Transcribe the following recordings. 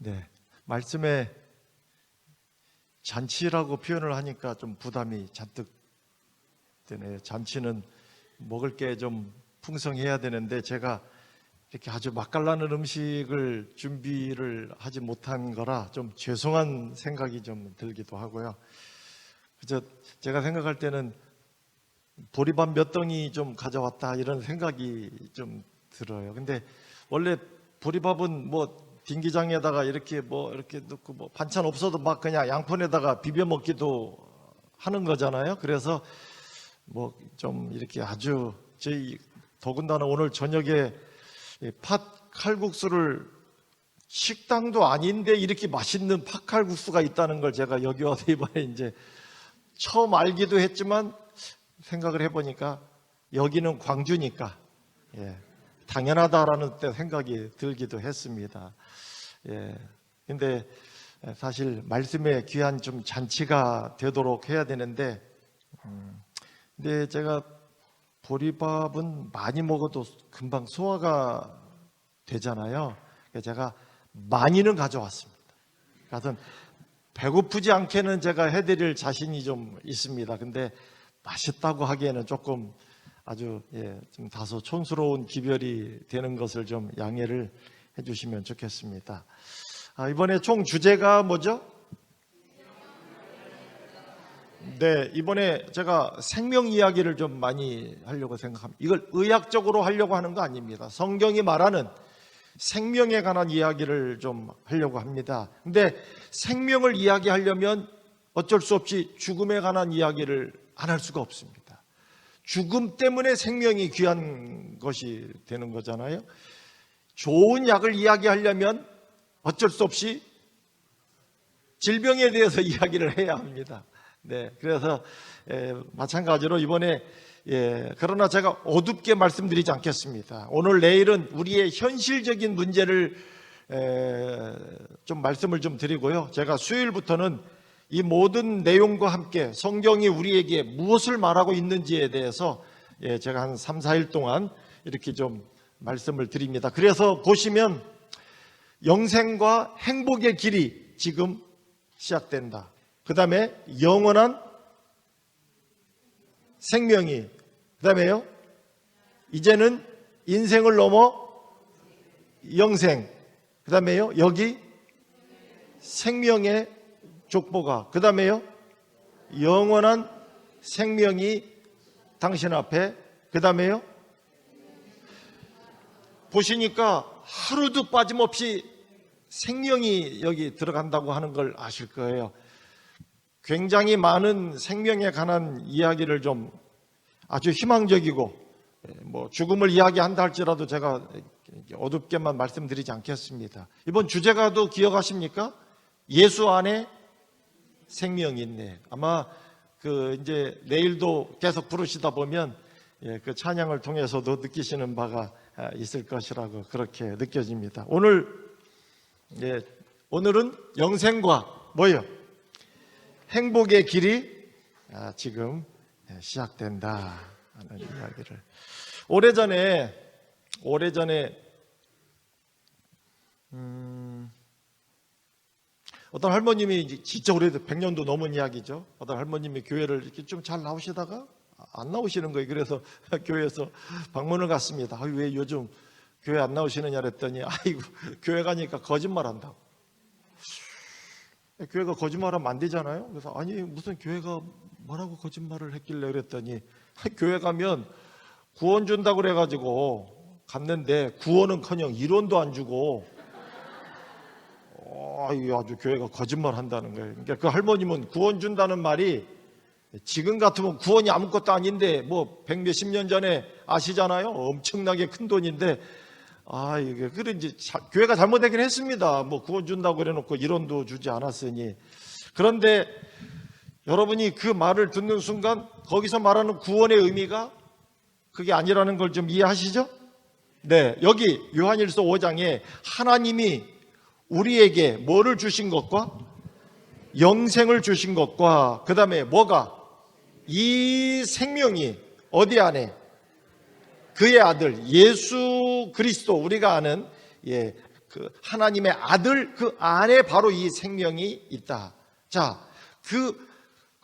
네, 말씀에 잔치라고 표현을 하니까 좀 부담이 잔뜩 되네요. 잔치는 먹을 게 좀 풍성해야 되는데 제가 이렇게 아주 맛깔나는 음식을 준비를 하지 못한 거라 좀 죄송한 생각이 좀 들기도 하고요. 그저 제가 생각할 때는 보리밥 몇 덩이 좀 가져왔다 이런 생각이 좀 들어요. 근데 원래 보리밥은 뭐 딩기장에다가 이렇게 넣고 뭐 반찬 없어도 막 그냥 양푼에다가 비벼 먹기도 하는 거잖아요. 그래서 뭐 좀 이렇게 아주 저희 더군다나 오늘 저녁에 팥 칼국수를 식당도 아닌데 이렇게 맛있는 팥 칼국수가 있다는 걸 제가 여기 와서 이번에 이제 처음 알기도 했지만 생각을 해보니까 여기는 광주니까 당연하다라는 때 생각이 들기도 했습니다. 근데 사실 말씀에 귀한 좀 잔치가 되도록 해야 되는데, 근데 제가 보리밥은 많이 먹어도 금방 소화가 되잖아요. 그래서 제가 많이는 가져왔습니다. 그래서 배고프지 않게는 제가 해드릴 자신이 좀 있습니다. 근데 맛있다고 하기에는 조금 아주 좀 다소 촌스러운 기별이 되는 것을 좀 양해를 해주시면 좋겠습니다. 이번에 총 주제가 뭐죠? 네, 이번에 제가 생명 이야기를 좀 많이 하려고 생각합니다. 이걸 의학적으로 하려고 하는 거 아닙니다. 성경이 말하는 생명에 관한 이야기를 좀 하려고 합니다. 근데 생명을 이야기하려면 어쩔 수 없이 죽음에 관한 이야기를 안 할 수가 없습니다. 죽음 때문에 생명이 귀한 것이 되는 거잖아요. 좋은 약을 이야기하려면 어쩔 수 없이 질병에 대해서 이야기를 해야 합니다. 네, 그래서 마찬가지로 이번에 그러나 제가 어둡게 말씀드리지 않겠습니다. 오늘 내일은 우리의 현실적인 문제를 좀 말씀을 좀 드리고요. 제가 수요일부터는 이 모든 내용과 함께 성경이 우리에게 무엇을 말하고 있는지에 대해서 제가 한 3, 4일 동안 이렇게 좀 말씀을 드립니다. 그래서 보시면 영생과 행복의 길이 지금 시작된다. 그 다음에 영원한 생명이, 그 다음에요 이제는 인생을 넘어 영생, 그 다음에요 여기 생명의 족보가, 그 다음에요 영원한 생명이 당신 앞에, 그 다음에요 보시니까 하루도 빠짐없이 생명이 여기 들어간다고 하는 걸 아실 거예요. 굉장히 많은 생명에 관한 이야기를 좀 아주 희망적이고 뭐 죽음을 이야기한다 할지라도 제가 어둡게만 말씀드리지 않겠습니다. 이번 주제가도 기억하십니까? 예수 안에 생명이 있네. 아마 이제 내일도 계속 부르시다 보면 그 찬양을 통해서도 느끼시는 바가 있을 것이라고 그렇게 느껴집니다. 오늘은 영생과 뭐예요? 행복의 길이 지금 시작된다 하는 이야기를 오래전에 어떤 할머님이 진짜 오래된 100년도 넘은 이야기죠. 어떤 할머님이 교회를 이렇게 좀 잘 나오시다가 안 나오시는 거예요. 그래서 교회에서 방문을 갔습니다. 왜 요즘 교회 안 나오시느냐 그랬더니 아이고 교회 가니까 거짓말한다고. 교회가 거짓말하면 안 되잖아요. 그래서 아니 무슨 교회가 뭐라고 거짓말을 했길래 그랬더니 교회 가면 구원 준다고 그래가지고 갔는데 구원은커녕 이론도 안 주고 아주 교회가 거짓말 한다는 거예요. 그러니까 그 할머님은 구원 준다는 말이 지금 같으면 구원이 아무것도 아닌데 뭐 100몇십 년 전에 아시잖아요. 엄청나게 큰 돈인데 이게 그런지 교회가 잘못되긴 했습니다. 뭐 구원 준다고 그래놓고 이론도 주지 않았으니. 그런데 여러분이 그 말을 듣는 순간 거기서 말하는 구원의 의미가 그게 아니라는 걸 좀 이해하시죠? 네, 여기 요한일서 5장에 하나님이 우리에게 뭐를 주신 것과 영생을 주신 것과 그 다음에 뭐가 이 생명이 어디 안에 그의 아들 예수 그리스도 우리가 아는 그 하나님의 아들 그 안에 바로 이 생명이 있다. 자, 그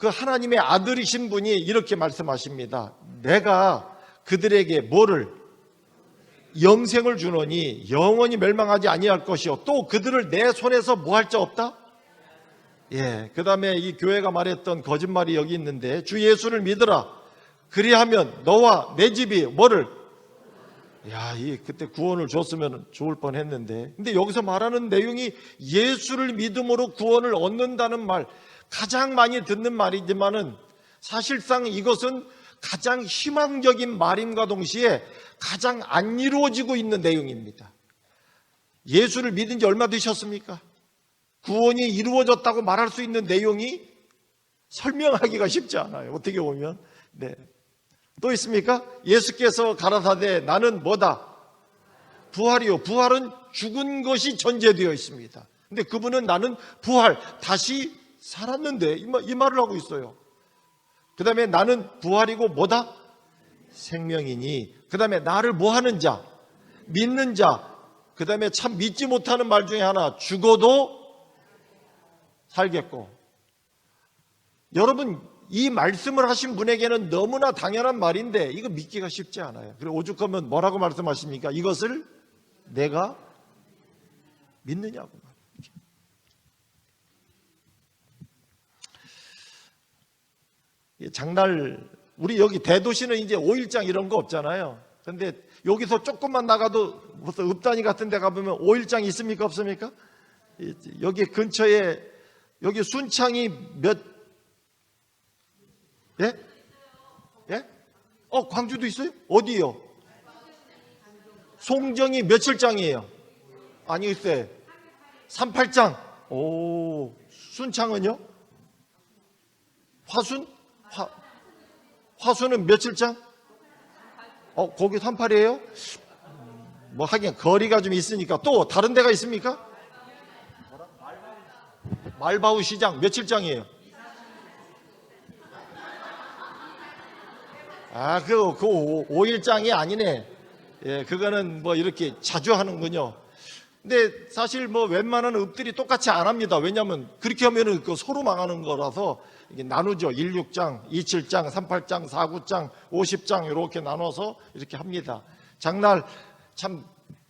하나님의 아들이신 분이 이렇게 말씀하십니다. 내가 그들에게 뭐를? 영생을 주노니 영원히 멸망하지 아니할 것이요 또 그들을 내 손에서 뭐 할 자 없다? 예, 그 다음에 이 교회가 말했던 거짓말이 여기 있는데 주 예수를 믿으라. 그리하면 너와 내 집이 뭐를? 야, 그때 구원을 줬으면 좋을 뻔했는데, 근데 여기서 말하는 내용이 예수를 믿음으로 구원을 얻는다는 말, 가장 많이 듣는 말이지만은 사실상 이것은 가장 희망적인 말임과 동시에 가장 안 이루어지고 있는 내용입니다. 예수를 믿은 지 얼마 되셨습니까? 구원이 이루어졌다고 말할 수 있는 내용이 설명하기가 쉽지 않아요. 어떻게 보면. 네. 또 있습니까? 예수께서 가라사대 나는 뭐다? 부활이요. 부활은 죽은 것이 전제되어 있습니다. 근데 그분은 나는 부활, 다시 살았는데 이 말을 하고 있어요. 그 다음에 나는 부활이고 뭐다? 생명이니. 그 다음에 나를 뭐 하는 자? 믿는 자. 그 다음에 참 믿지 못하는 말 중에 하나, 죽어도 살겠고. 여러분, 이 말씀을 하신 분에게는 너무나 당연한 말인데 이거 믿기가 쉽지 않아요. 그리고 오죽하면 뭐라고 말씀하십니까? 이것을 내가 믿느냐고. 장날, 우리 여기 대도시는 이제 5일장 이런 거 없잖아요. 근데 여기서 조금만 나가도 무슨 읍단위 같은 데 가보면 5일장 있습니까? 없습니까? 여기 근처에, 여기 순창이 예? 예? 광주도 있어요? 어디요? 송정이 며칠장이에요? 아니, 글쎄. 38장. 오, 순창은요? 화순? 화순은 며칠장? 거기 38이에요? 뭐 하긴 거리가 좀 있으니까. 또 다른 데가 있습니까? 말바우 시장 며칠장이에요? 그 5일장이 아니네. 예, 그거는 뭐 이렇게 자주 하는군요. 근데 사실 뭐 웬만한 읍들이 똑같이 안 합니다. 왜냐하면 그렇게 하면은 그 서로 망하는 거라서 이게 나누죠. 16장, 27장, 38장, 49장, 50장 이렇게 나눠서 이렇게 합니다. 장날 참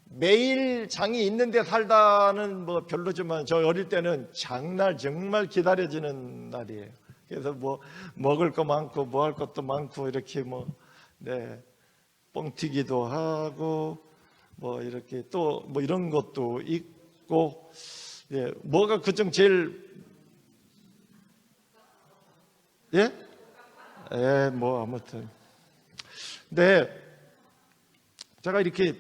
매일 장이 있는데 살다는 뭐 별로지만 저 어릴 때는 장날 정말 기다려지는 날이에요. 그래서 뭐 먹을 거 많고 뭐 할 것도 많고 이렇게 뻥튀기도 하고 뭐 이렇게 또 뭐 이런 것도 있고, 예, 뭐가 그중 제일 예? 예, 뭐 아무튼. 네, 제가 이렇게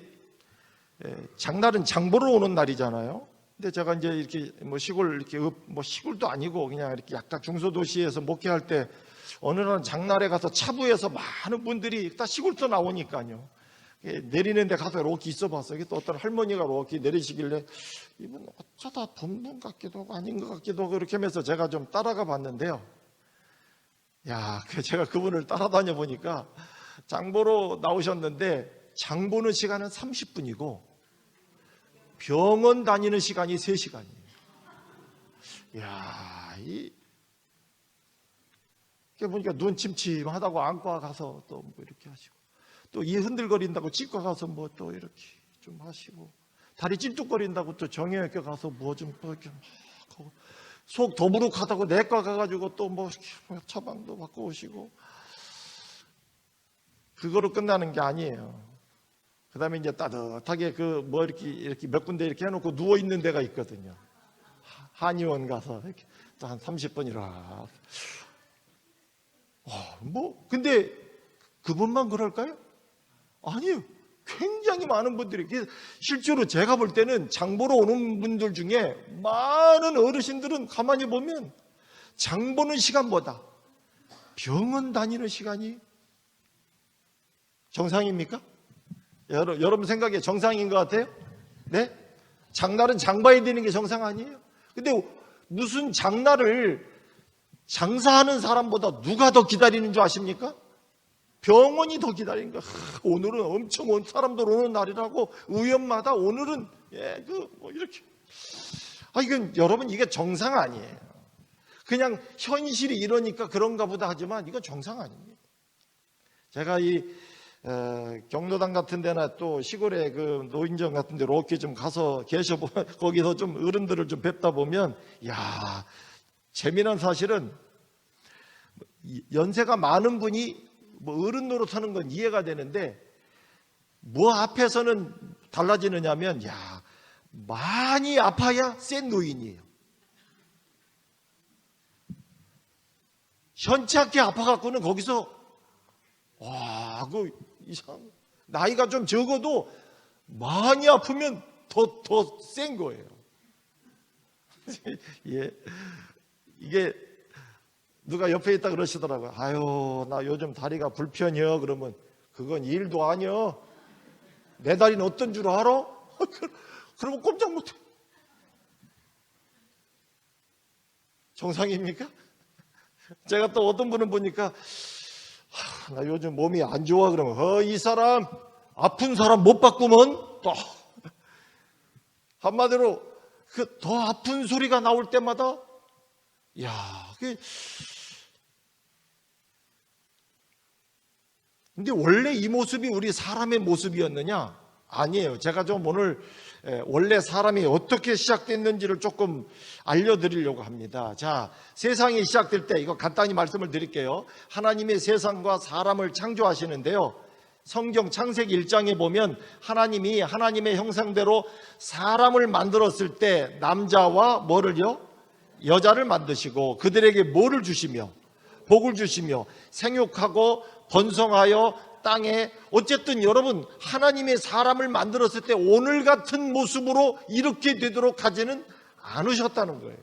장날은 장 보러 오는 날이잖아요. 근데 제가 이제 이렇게 뭐 시골 이렇게 뭐 시골도 아니고 그냥 이렇게 약간 중소도시에서 목회할 때 어느 날 장날에 가서 차부에서 많은 분들이 다 시골도 나오니까요. 내리는 데 가서 이렇게 있어 봤어요. 또 어떤 할머니가 이렇게 내리시길래 이분 어쩌다 본 분 같기도 하고 아닌 것 같기도 하고 이렇게 하면서 제가 좀 따라가 봤는데요. 야, 제가 그분을 따라다녀 보니까 장 보러 나오셨는데 장 보는 시간은 30분이고 병원 다니는 시간이 3시간이에요. 이야, 이렇게 보니까 눈 침침하다고 안과 가서 또 뭐 이렇게 하시고, 또 이 흔들거린다고 치과 가서 뭐 또 이렇게 좀 하시고, 다리 찔뚝거린다고 또 정형외과 가서 뭐 좀 이렇게 하고, 속 더부룩하다고 내과 가가지고 또 뭐 처방도 받고 오시고, 그거로 끝나는 게 아니에요. 그 다음에 이제 따뜻하게 그 뭐 이렇게 몇 군데 이렇게 해놓고 누워 있는 데가 있거든요. 한의원 가서 이렇게 또 한 30분이라. 뭐 근데 그분만 그럴까요? 아니에요. 굉장히 많은 분들이, 실제로 제가 볼 때는 장 보러 오는 분들 중에 많은 어르신들은 가만히 보면 장 보는 시간보다 병원 다니는 시간이 정상입니까? 여러분 생각에 정상인 것 같아요? 네? 장날은 장 봐야 되는 게 정상 아니에요? 근데 무슨 장날을 장사하는 사람보다 누가 더 기다리는 줄 아십니까? 병원이 더 기다리는 거야. 오늘은 엄청 온 사람들 오는 날이라고 의원마다 오늘은 예, 뭐 이렇게. 이건 여러분 이게 정상 아니에요. 그냥 현실이 이러니까 그런가 보다 하지만 이건 정상 아닙니다. 제가 이 경로당 같은 데나 또 시골의 그 노인정 같은 데 이렇게 좀 가서 계셔보면 거기서 좀 어른들을 좀 뵙다 보면 야, 재미난 사실은 연세가 많은 분이 뭐 어른 노릇하는 건 이해가 되는데 뭐 앞에서는 달라지느냐면 야, 많이 아파야 센 노인이에요. 현치 않게 아파갖고는 거기서 와, 그 이상 나이가 좀 적어도 많이 아프면 더 센 거예요. 예, 이게 누가 옆에 있다 그러시더라고요. 아유, 나 요즘 다리가 불편해요. 그러면 그건 일도 아니여. 내 다리는 어떤 줄 알아? 그러면 꼼짝 못해. 정상입니까? 제가 또 어떤 분은 보니까 나 요즘 몸이 안 좋아 그러면 이 사람 아픈 사람 못 바꾸면 또 한마디로 그 더 아픈 소리가 나올 때마다 야, 근데 원래 이 모습이 우리 사람의 모습이었느냐? 아니에요. 제가 좀 오늘 원래 사람이 어떻게 시작됐는지를 조금 알려드리려고 합니다. 자, 세상이 시작될 때 이거 간단히 말씀을 드릴게요. 하나님의 세상과 사람을 창조하시는데요. 성경 창세기 1장에 보면 하나님이 하나님의 형상대로 사람을 만들었을 때 남자와 뭐를요? 여자를 만드시고 그들에게 뭐를 주시며 복을 주시며 생육하고 번성하여 땅에 어쨌든 여러분 하나님의 사람을 만들었을 때 오늘 같은 모습으로 이렇게 되도록 하지는 않으셨다는 거예요.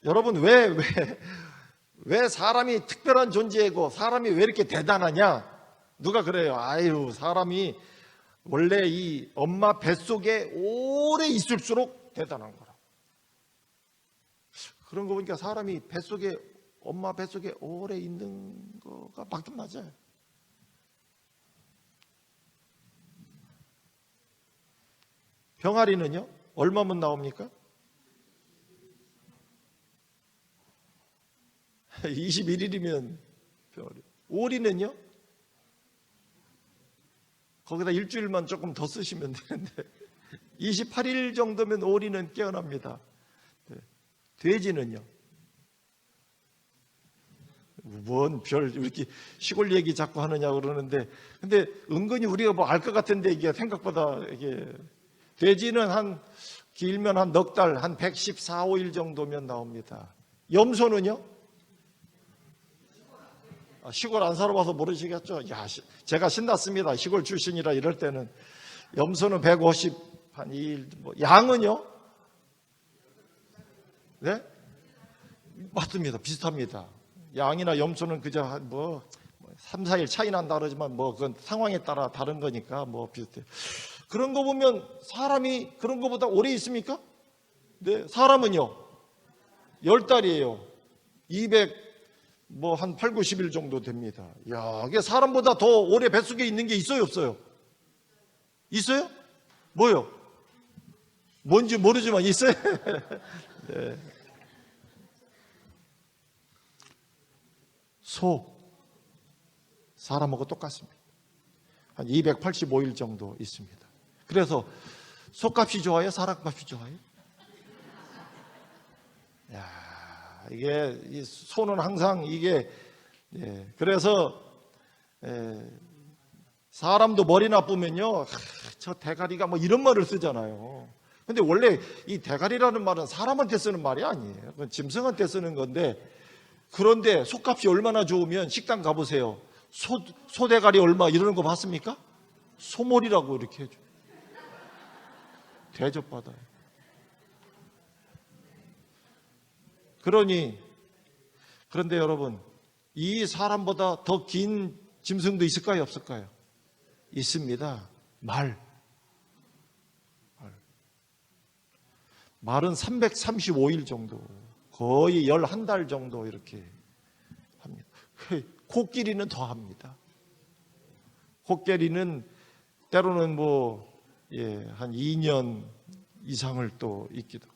여러분 왜 사람이 특별한 존재이고 사람이 왜 이렇게 대단하냐? 누가 그래요? 아유, 사람이 원래 이 엄마 뱃속에 오래 있을수록 대단한 거라. 그런 거 보니까 사람이 엄마 뱃속에 오래 있는 거가 맞긴 맞아요. 병아리는요? 얼마면 나옵니까? 21일이면 병아리. 오리는요? 거기다 일주일만 조금 더 쓰시면 되는데 28일 정도면 오리는 깨어납니다. 돼지는요? 뭔 별 이렇게 시골 얘기 자꾸 하느냐 그러는데 근데 은근히 우리가 뭐 알 것 같은데 이게 생각보다 이게 돼지는 길면 한 넉 달, 한 114, 5일 정도면 나옵니다. 염소는요? 시골 안 살아봐서 모르시겠죠? 야, 제가 신났습니다. 시골 출신이라 이럴 때는. 염소는 150, 한 2일. 양은요? 네? 맞습니다. 비슷합니다. 양이나 염소는 그저 3, 4일 차이 난다 그러지만 그건 상황에 따라 다른 거니까 비슷해요. 그런 거 보면 사람이 그런 거보다 오래 있습니까? 네. 사람은요? 10달이에요. 200, 한 8, 90일 정도 됩니다. 야, 이게 사람보다 더 오래 뱃속에 있는 게 있어요, 없어요? 있어요? 뭐요? 뭔지 모르지만 있어요. 네. 사람하고 똑같습니다. 한 285일 정도 있습니다. 그래서 소값이 좋아요? 사람값이 좋아요? 야, 이 소는 항상 그래서 사람도 머리 나쁘면요, 저 대가리가 이런 말을 쓰잖아요. 근데 원래 이 대가리라는 말은 사람한테 쓰는 말이 아니에요. 그건 짐승한테 쓰는 건데, 그런데 소값이 얼마나 좋으면 식당 가보세요. 소대가리 얼마 이러는 거 봤습니까? 소몰이라고 이렇게 해줘. 대접받아요. 그런데 여러분, 이 사람보다 더 긴 짐승도 있을까요? 없을까요? 있습니다. 말은 335일 정도, 거의 11달 정도 이렇게 합니다. 코끼리는 더 합니다. 코끼리는 때로는 한 2년 이상을 또 있기도.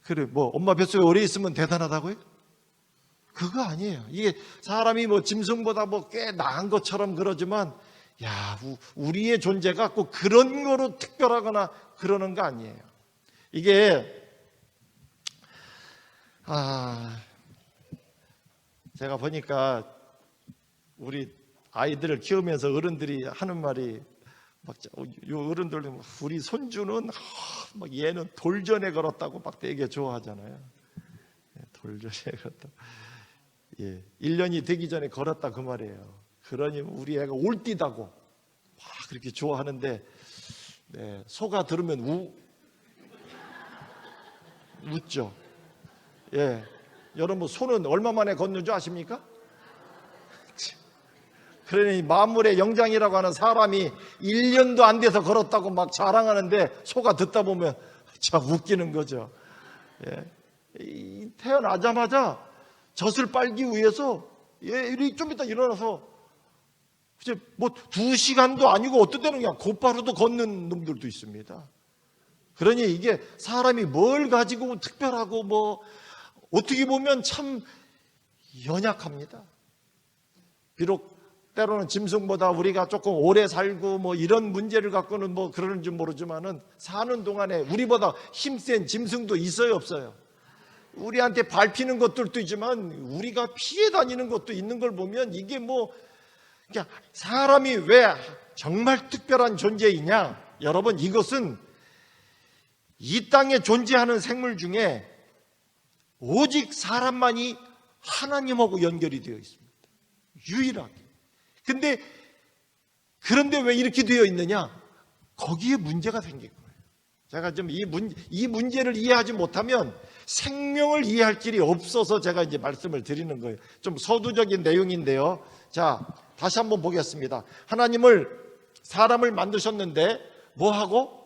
그래, 엄마 뱃속에 오래 있으면 대단하다고요? 그거 아니에요. 이게 사람이 짐승보다 꽤 나은 것처럼 그러지만, 우리의 존재가 꼭 그런 거로 특별하거나 그러는 거 아니에요. 이게, 제가 보니까 우리 아이들을 키우면서 어른들이 하는 말이 요 어른들 우리 손주는 얘는 돌전에 걸었다고 막 되게 좋아하잖아요. 돌전에 걸었다. 1년이 되기 전에 걸었다 그 말이에요. 그러니 우리 애가 올뛰다고 막 그렇게 좋아하는데 소가 들으면 웃죠. 여러분 소는 얼마 만에 걷는 줄 아십니까? 그러니 만물의 영장이라고 하는 사람이 1년도 안 돼서 걸었다고 막 자랑하는데 소가 듣다 보면 참 웃기는 거죠. 태어나자마자 젖을 빨기 위해서 좀 이따 일어나서 이제 2시간도 아니고 어떤 때는 그냥 곧바로도 걷는 놈들도 있습니다. 그러니 이게 사람이 뭘 가지고 특별하고 어떻게 보면 참 연약합니다. 비록 때로는 짐승보다 우리가 조금 오래 살고 이런 문제를 갖고는 그러는지 모르지만은 사는 동안에 우리보다 힘센 짐승도 있어요, 없어요? 우리한테 밟히는 것들도 있지만 우리가 피해 다니는 것도 있는 걸 보면 이게 그냥 사람이 왜 정말 특별한 존재이냐? 여러분, 이것은 이 땅에 존재하는 생물 중에 오직 사람만이 하나님하고 연결이 되어 있습니다. 유일하게. 그런데 왜 이렇게 되어 있느냐? 거기에 문제가 생긴 거예요. 제가 좀 이 문제를 이해하지 못하면 생명을 이해할 길이 없어서 제가 이제 말씀을 드리는 거예요. 좀 서두적인 내용인데요. 자, 다시 한번 보겠습니다. 사람을 만드셨는데 뭐하고?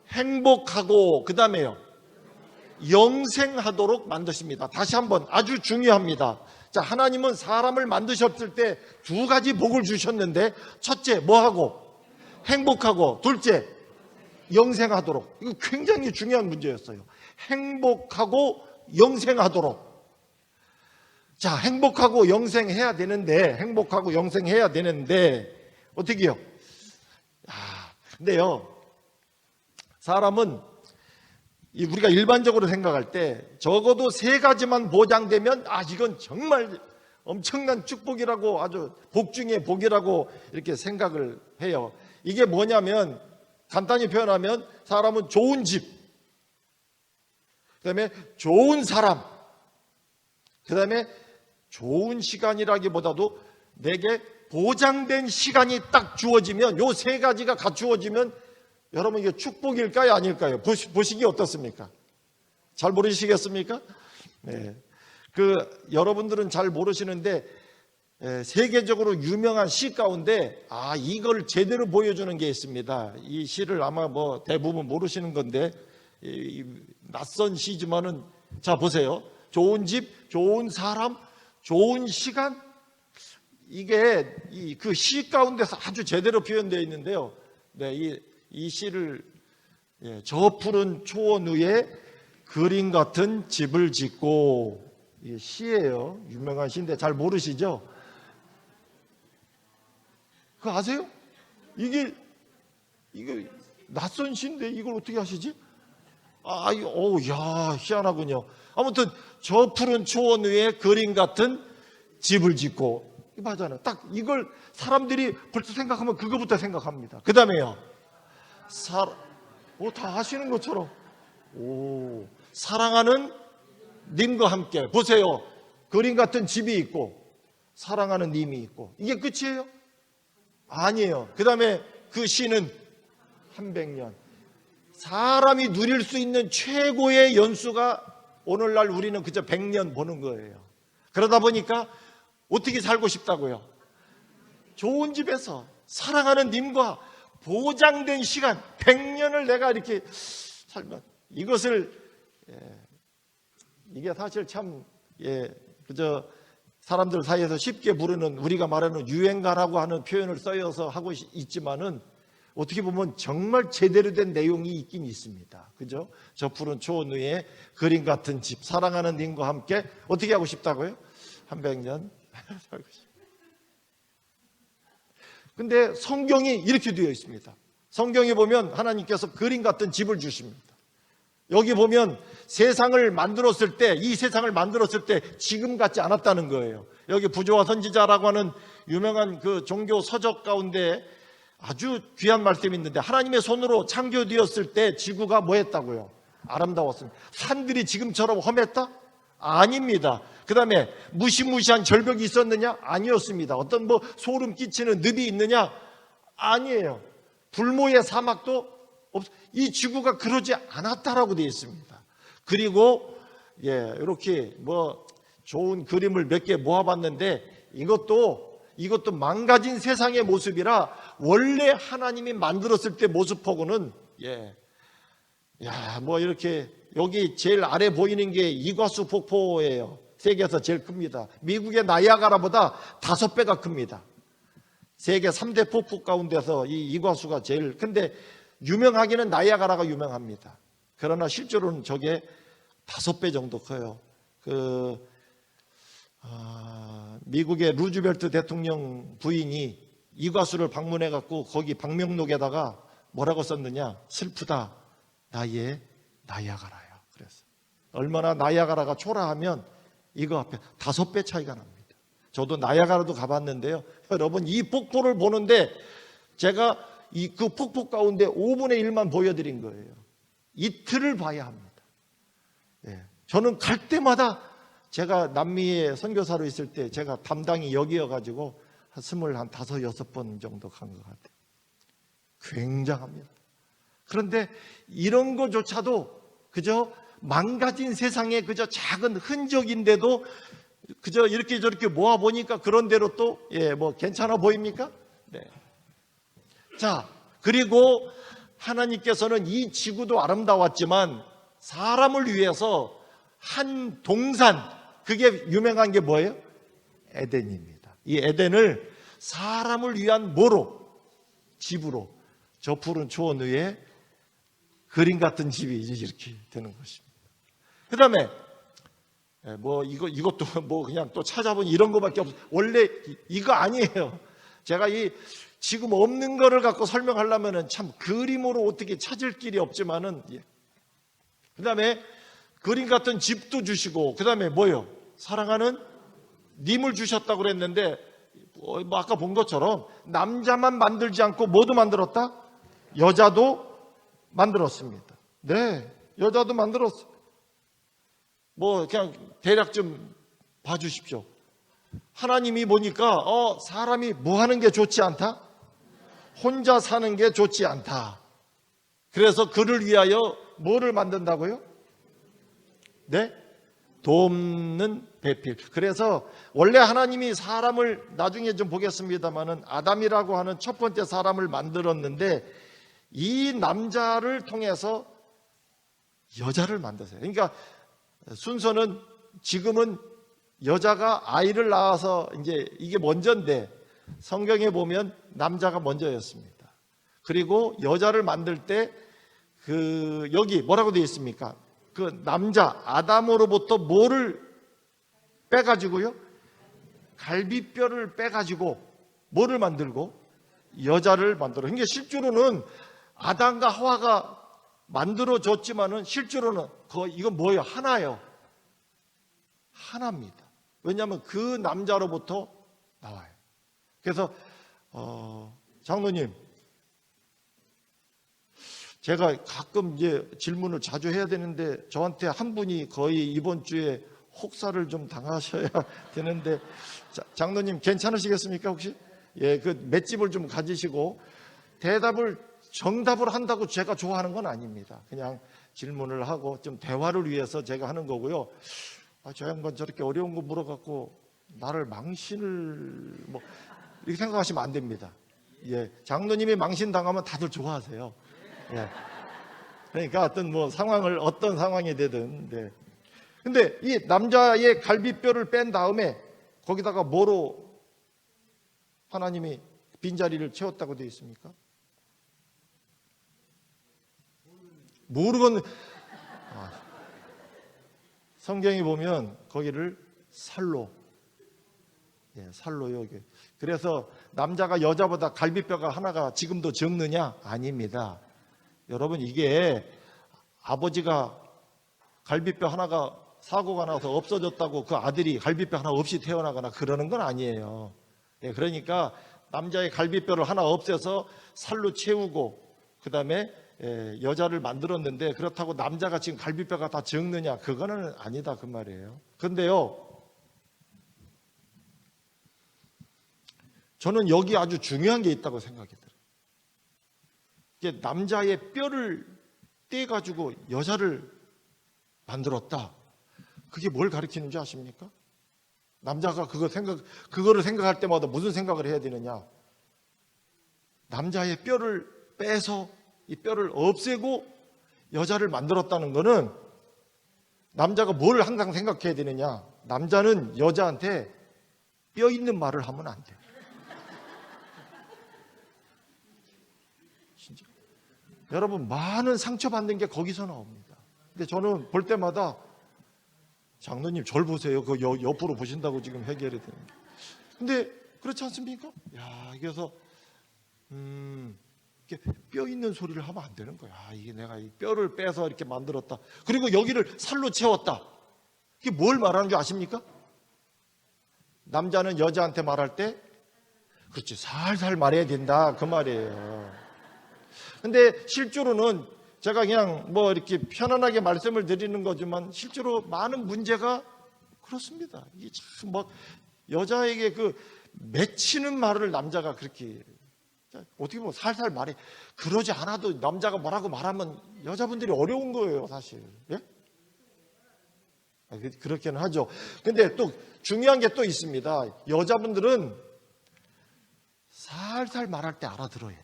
행복하고 그 다음에요. 영생하도록 만드십니다. 다시 한번 아주 중요합니다. 자, 하나님은 사람을 만드셨을 때 2가지 복을 주셨는데 첫째 뭐하고? 행복하고 둘째 영생하도록. 이거 굉장히 중요한 문제였어요. 행복하고 영생하도록. 자, 행복하고 영생해야 되는데 어떻게 해요? 근데요, 사람은 우리가 일반적으로 생각할 때 적어도 3가지만 보장되면 이건 정말 엄청난 축복이라고, 아주 복 중에 복이라고 이렇게 생각을 해요. 이게 뭐냐면 간단히 표현하면 사람은 좋은 집, 그 다음에 좋은 사람, 그 다음에 좋은 시간이라기보다도 내게 보장된 시간이 딱 주어지면, 요 3가지가 갖추어지면 여러분 이게 축복일까요, 아닐까요? 보시기 어떻습니까? 잘 모르시겠습니까? 네. 여러분들은 잘 모르시는데 세계적으로 유명한 시 가운데 이걸 제대로 보여주는 게 있습니다. 이 시를 아마 대부분 모르시는 건데 낯선 시지만은, 자 보세요. 좋은 집, 좋은 사람, 좋은 시간, 이게 그 시 가운데서 아주 제대로 표현되어 있는데요. 네, 이 시를 저 푸른 초원 위에 그림 같은 집을 짓고, 이게 시예요. 유명한 시인데 잘 모르시죠? 그거 아세요? 이게 낯선 시인데 이걸 어떻게 하시지? 희한하군요. 아무튼 저 푸른 초원 위에 그림 같은 집을 짓고, 이거 맞잖아요. 딱 이걸 사람들이 벌써 생각하면 그거부터 생각합니다. 그 다음에요, 다 아시는 것처럼 사랑하는 님과 함께. 보세요. 그림 같은 집이 있고 사랑하는 님이 있고, 이게 끝이에요? 아니에요. 그 다음에 그 시는 300년. 사람이 누릴 수 있는 최고의 연수가 오늘날 우리는 그저 100년 보는 거예요. 그러다 보니까 어떻게 살고 싶다고요? 좋은 집에서 사랑하는 님과 보장된 시간 100년을 내가 이렇게 살면, 이게 사실 참 그저 사람들 사이에서 쉽게 부르는 우리가 말하는 유행가라고 하는 표현을 써서 하고 있지만은 어떻게 보면 정말 제대로 된 내용이 있긴 있습니다. 그죠? 저 푸른 초원 위에 그림 같은 집, 사랑하는 님과 함께 어떻게 하고 싶다고요? 한 100년 살고 싶다. 근데 성경이 이렇게 되어 있습니다. 성경에 보면 하나님께서 그림 같은 집을 주십니다. 여기 보면 세상을 만들었을 때, 이 세상을 만들었을 때 지금 같지 않았다는 거예요. 여기 부조와 선지자라고 하는 유명한 그 종교 서적 가운데 아주 귀한 말씀이 있는데, 하나님의 손으로 창조되었을 때 지구가 뭐 했다고요? 아름다웠습니다. 산들이 지금처럼 험했다? 아닙니다. 그 다음에 무시무시한 절벽이 있었느냐? 아니었습니다. 어떤 뭐 소름 끼치는 늪이 있느냐? 아니에요. 불모의 사막도 이 지구가 그러지 않았다라고 되어 있습니다. 그리고 이렇게 뭐 좋은 그림을 몇 개 모아봤는데 이것도 망가진 세상의 모습이라 원래 하나님이 만들었을 때 모습하고는 뭐 이렇게 여기 제일 아래 보이는 게 이과수 폭포예요. 세계에서 제일 큽니다. 미국의 나이아가라보다 5배가 큽니다. 세계 3대 폭포 가운데서 이 이과수가 제일 근데 유명하기는 나이아가라가 유명합니다. 그러나 실제로는 저게 5배 정도 커요. 미국의 루즈벨트 대통령 부인이 이과수를 방문해 갖고 거기 방명록에다가 뭐라고 썼느냐? 슬프다 나의 나이아가라요. 그래서 얼마나 나이아가라가 초라하면 이거 앞에 5배 차이가 납니다. 저도 나이아가라도 가봤는데요. 여러분 이 폭포를 보는데 제가 그 폭포 가운데 5분의 1만 보여드린 거예요. 이틀을 봐야 합니다. 저는 갈 때마다 제가 남미에 선교사로 있을 때 제가 담당이 여기여가지고 한 25번 정도 간 것 같아요. 굉장합니다. 그런데 이런 것조차도 그저 망가진 세상의 그저 작은 흔적인데도 그저 이렇게 저렇게 모아보니까 그런 대로 또 뭐 괜찮아 보입니까? 네. 자, 그리고 하나님께서는 이 지구도 아름다웠지만 사람을 위해서 한 동산, 그게 유명한 게 뭐예요? 에덴입니다. 이 에덴을 사람을 위한 뭐로? 집으로, 저 푸른 초원 위에 그림 같은 집이 이렇게 되는 것입니다. 그 다음에 뭐 이것도 뭐 그냥 또 찾아보니 이런 거밖에 없어요. 원래 이거 아니에요. 제가 이 지금 없는 거를 갖고 설명하려면은 참 그림으로 어떻게 찾을 길이 없지만은 그 다음에 그림 같은 집도 주시고 그 다음에 뭐요? 사랑하는 님을 주셨다고 그랬는데 뭐 아까 본 것처럼 남자만 만들지 않고 뭐도 만들었다? 여자도 만들었습니다. 네, 여자도 만들었어요. 뭐 그냥 대략 좀 봐주십시오. 하나님이 보니까 사람이 뭐 하는 게 좋지 않다? 혼자 사는 게 좋지 않다. 그래서 그를 위하여 뭐를 만든다고요? 네? 돕는 배필. 그래서 원래 하나님이 사람을 나중에 좀 보겠습니다만은 아담이라고 하는 첫 번째 사람을 만들었는데 이 남자를 통해서 여자를 만드세요. 그러니까 순서는 지금은 여자가 아이를 낳아서 이제 이게 먼저인데 성경에 보면 남자가 먼저였습니다. 그리고 여자를 만들 때 여기 뭐라고 되어 있습니까? 그 남자 아담으로부터 뭐를 빼가지고요? 갈비뼈를 빼가지고 뭐를 만들고? 여자를 만들어. 그러니까 실제로는 아담과 하와가 만들어졌지만은 실제로는 이건 뭐예요? 하나예요. 하나입니다. 왜냐하면 그 남자로부터 나와요. 그래서 장로님, 제가 가끔 이제 질문을 자주 해야 되는데 저한테 한 분이 거의 이번 주에 혹사를 좀 당하셔야 되는데 장로님 괜찮으시겠습니까 혹시? 그 맷집을 좀 가지시고 정답을 한다고 제가 좋아하는 건 아닙니다. 그냥 질문을 하고 좀 대화를 위해서 제가 하는 거고요. 저 양반 저렇게 어려운 거 물어갖고 나를 망신을 이렇게 생각하시면 안 됩니다. 장로님이 망신 당하면 다들 좋아하세요. 그러니까 어떤 상황이 되든. 근데 이 남자의 갈비뼈를 뺀 다음에 거기다가 뭐로 하나님이 빈자리를 채웠다고 되어 있습니까? 모르겠는. 성경에 보면 거기를 살로, 살로요. 그래서 남자가 여자보다 갈비뼈가 하나가 지금도 적느냐? 아닙니다. 여러분, 이게 아버지가 갈비뼈 하나가 사고가 나서 없어졌다고 그 아들이 갈비뼈 하나 없이 태어나거나 그러는 건 아니에요. 그러니까 남자의 갈비뼈를 하나 없애서 살로 채우고 그 다음에 여자를 만들었는데, 그렇다고 남자가 지금 갈비뼈가 다 적느냐? 그거는 아니다 그 말이에요. 그런데요, 저는 여기 아주 중요한 게 있다고 생각이 들어요. 이게 남자의 뼈를 떼가지고 여자를 만들었다. 그게 뭘 가리키는 줄 아십니까? 남자가 그거를 생각할 때마다 무슨 생각을 해야 되느냐? 남자의 뼈를 빼서 이 뼈를 없애고 여자를 만들었다는 거는, 남자가 뭘 항상 생각해야 되느냐? 남자는 여자한테 뼈 있는 말을 하면 안 돼. 진짜. 여러분, 많은 상처받는 게 거기서 나옵니다. 근데 저는 볼 때마다, 장로님 절 보세요. 그 옆으로 보신다고 지금 해결이 되는 게. 근데 그렇지 않습니까? 그래서 이렇게 뼈 있는 소리를 하면 안 되는 거야. 이게 내가 이 뼈를 빼서 이렇게 만들었다. 그리고 여기를 살로 채웠다. 이게 뭘 말하는 줄 아십니까? 남자는 여자한테 말할 때, 그렇지, 살살 말해야 된다 그 말이에요. 근데 실제로는 제가 그냥 뭐 이렇게 편안하게 말씀을 드리는 거지만, 실제로 많은 문제가 그렇습니다. 이게 참 막 여자에게 그 맺히는 말을 남자가 그렇게, 어떻게 보면 살살 말해. 그러지 않아도 남자가 뭐라고 말하면 여자분들이 어려운 거예요, 사실. 예? 그렇게는 하죠. 근데 또 중요한 게 또 있습니다. 여자분들은 살살 말할 때 알아들어야 돼.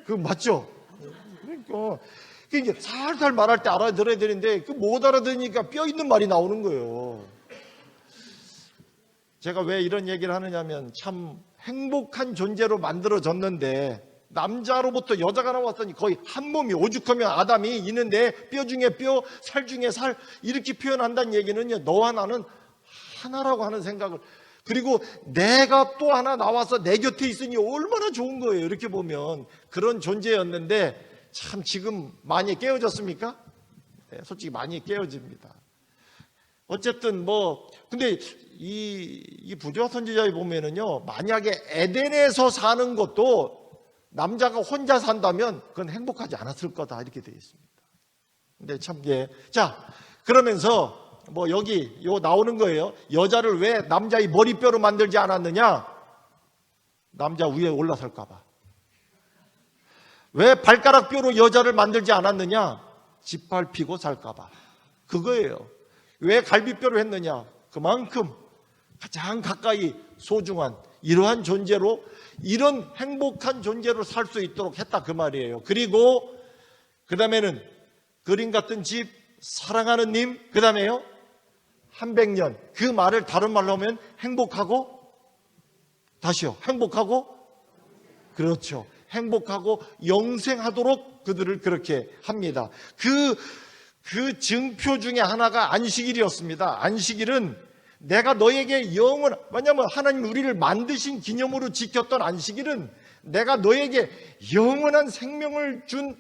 그 맞죠? 그러니까 이게 살살 말할 때 알아들어야 되는데, 그 못 알아들으니까 뼈 있는 말이 나오는 거예요. 제가 왜 이런 얘기를 하느냐면, 참 행복한 존재로 만들어졌는데 남자로부터 여자가 나왔더니 거의 한 몸이, 오죽하면 아담이 있는데 뼈 중에 뼈, 살 중에 살, 이렇게 표현한다는 얘기는요, 너와 나는 하나라고 하는 생각을, 그리고 내가 또 하나 나와서 내 곁에 있으니 얼마나 좋은 거예요. 이렇게 보면 그런 존재였는데, 참 지금 많이 깨어졌습니까? 솔직히 많이 깨어집니다. 어쨌든 근데 이 부조화 선지자에 보면은요, 만약에 에덴에서 사는 것도 남자가 혼자 산다면 그건 행복하지 않았을 거다 이렇게 되어 있습니다. 근데 참 자, 그러면서 여기 나오는 거예요. 여자를 왜 남자의 머리뼈로 만들지 않았느냐? 남자 위에 올라설까 봐. 왜 발가락 뼈로 여자를 만들지 않았느냐? 짓밟히고 살까 봐. 그거예요. 왜 갈비뼈로 했느냐? 그만큼 가장 가까이 소중한 이러한 존재로, 이런 행복한 존재로 살 수 있도록 했다 그 말이에요. 그리고 그 다음에는 그림 같은 집, 사랑하는 님, 그 다음에요 100년. 그 말을 다른 말로 하면 행복하고, 다시요, 행복하고, 그렇죠, 행복하고 영생하도록 그들을 그렇게 합니다. 그 증표 중에 하나가 안식일이었습니다. 안식일은 내가 너에게 왜냐하면 하나님 우리를 만드신 기념으로 지켰던 안식일은 내가 너에게 영원한 생명을 준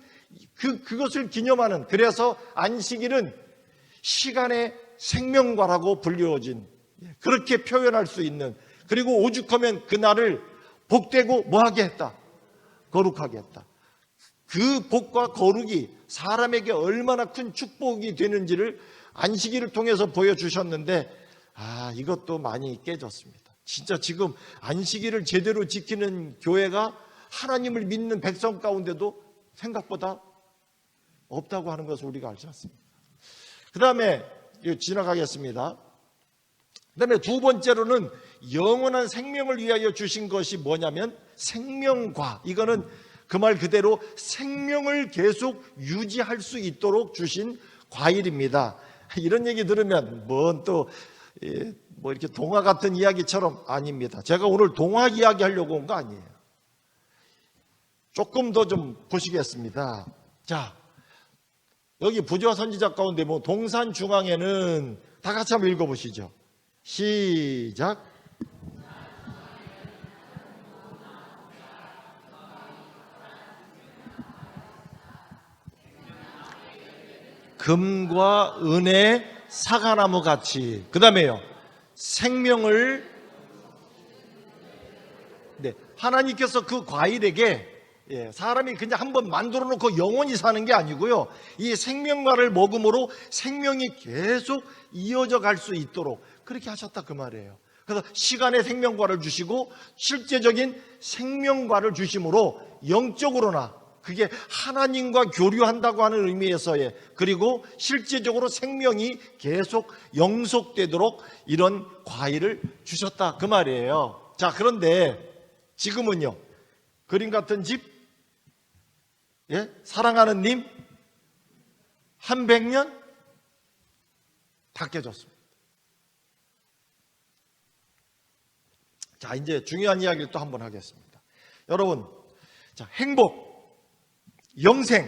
그것을 기념하는, 그래서 안식일은 시간의 생명과라고 불리워진, 그렇게 표현할 수 있는, 그리고 오죽하면 그날을 복되고 뭐하게 했다? 거룩하게 했다. 그 복과 거룩이 사람에게 얼마나 큰 축복이 되는지를 안식일을 통해서 보여주셨는데, 이것도 많이 깨졌습니다. 진짜 지금 안식일을 제대로 지키는 교회가 하나님을 믿는 백성 가운데도 생각보다 없다고 하는 것을 우리가 알지 않습니까? 그 다음에 지나가겠습니다. 그 다음에 두 번째로는 영원한 생명을 위하여 주신 것이 뭐냐면 생명과, 이거는 그 말 그대로 생명을 계속 유지할 수 있도록 주신 과일입니다. 이런 얘기 들으면 뭐 이렇게 동화 같은 이야기처럼 아닙니다. 제가 오늘 동화 이야기 하려고 온 거 아니에요. 조금 더 좀 보시겠습니다. 자, 여기 부조화 선지자 가운데 뭐 동산 중앙에는 다 같이 한번 읽어보시죠. 시작. 금과 은의 사과나무 같이. 그 다음에요. 생명을, 네, 하나님께서 그 과일에게 사람이 그냥 한번 만들어 놓고 영원히 사는 게 아니고요. 이 생명과를 먹음으로 생명이 계속 이어져 갈 수 있도록 그렇게 하셨다 그 말이에요. 그래서 시간의 생명과를 주시고 실제적인 생명과를 주심으로 영적으로나 그게 하나님과 교류한다고 하는 의미에서의, 그리고 실제적으로 생명이 계속 영속되도록 이런 과일을 주셨다 그 말이에요. 자, 그런데 지금은요, 그림 같은 집, 사랑하는 님, 한 100년 다 깨졌습니다. 자, 이제 중요한 이야기를 또 한번 하겠습니다. 여러분, 자, 행복, 영생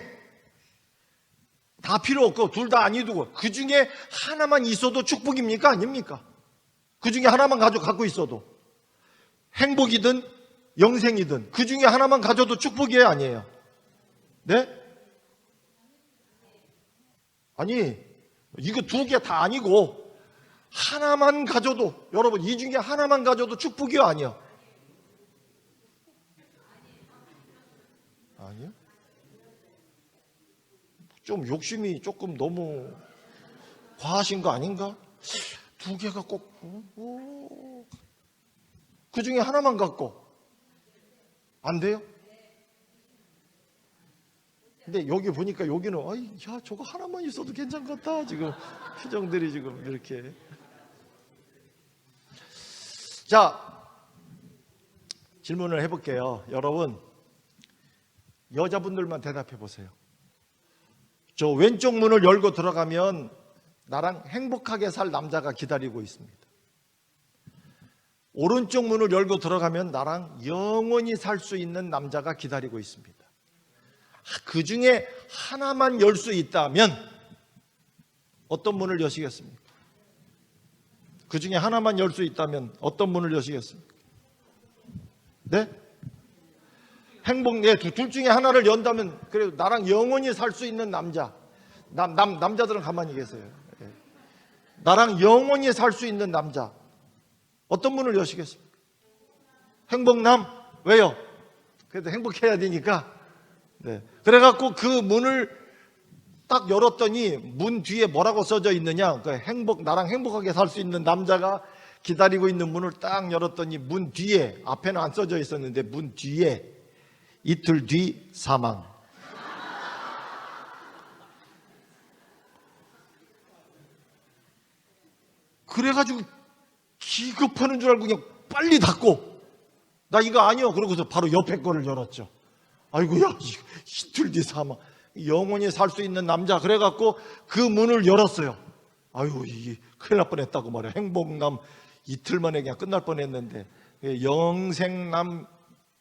다 필요 없고 둘 다 아니두고 그 중에 하나만 있어도 축복입니까? 아닙니까? 그 중에 하나만 갖고 있어도, 행복이든 영생이든 그 중에 하나만 가져도 축복이에요, 아니에요? 네? 아니, 이거 두 개 다 아니고 하나만 가져도, 여러분, 이 중에 하나만 가져도 축복이요, 아니요? 아니요? 좀 욕심이 조금 너무 과하신 거 아닌가? 두 개가 꼭, 그 중에 하나만 갖고 안 돼요? 근데 여기 보니까 여기는 야, 저거 하나만 있어도 괜찮겠다. 지금 표정들이 지금 이렇게. 자, 질문을 해볼게요. 여러분, 여자분들만 대답해 보세요. 저 왼쪽 문을 열고 들어가면 나랑 행복하게 살 남자가 기다리고 있습니다. 오른쪽 문을 열고 들어가면 나랑 영원히 살 수 있는 남자가 기다리고 있습니다. 그 중에 하나만 열 수 있다면 어떤 문을 여시겠습니까? 그 중에 하나만 열 수 있다면 어떤 문을 여시겠습니까? 네? 행복, 둘 중에 하나를 연다면, 그래도 나랑 영원히 살 수 있는 남자, 남자들은 가만히 계세요. 나랑 영원히 살 수 있는 남자, 어떤 문을 여시겠습니까? 행복남? 왜요? 그래도 행복해야 되니까. 네. 그래갖고 그 문을 딱 열었더니 문 뒤에 뭐라고 써져 있느냐? 나랑 행복하게 살 수 있는 남자가 기다리고 있는 문을 딱 열었더니 문 뒤에, 앞에는 안 써져 있었는데 문 뒤에 이틀 뒤 사망. 그래가지고 기급하는 줄 알고 그냥 빨리 닫고, 나 이거 아니요. 그러고서 바로 옆에 거를 열었죠. 아이고야, 이틀 뒤 사망. 영원히 살 수 있는 남자. 그래갖고 그 문을 열었어요. 아이고, 이게 큰일 날 뻔했다고 말이야. 행복남 이틀 만에 그냥 끝날 뻔했는데, 영생남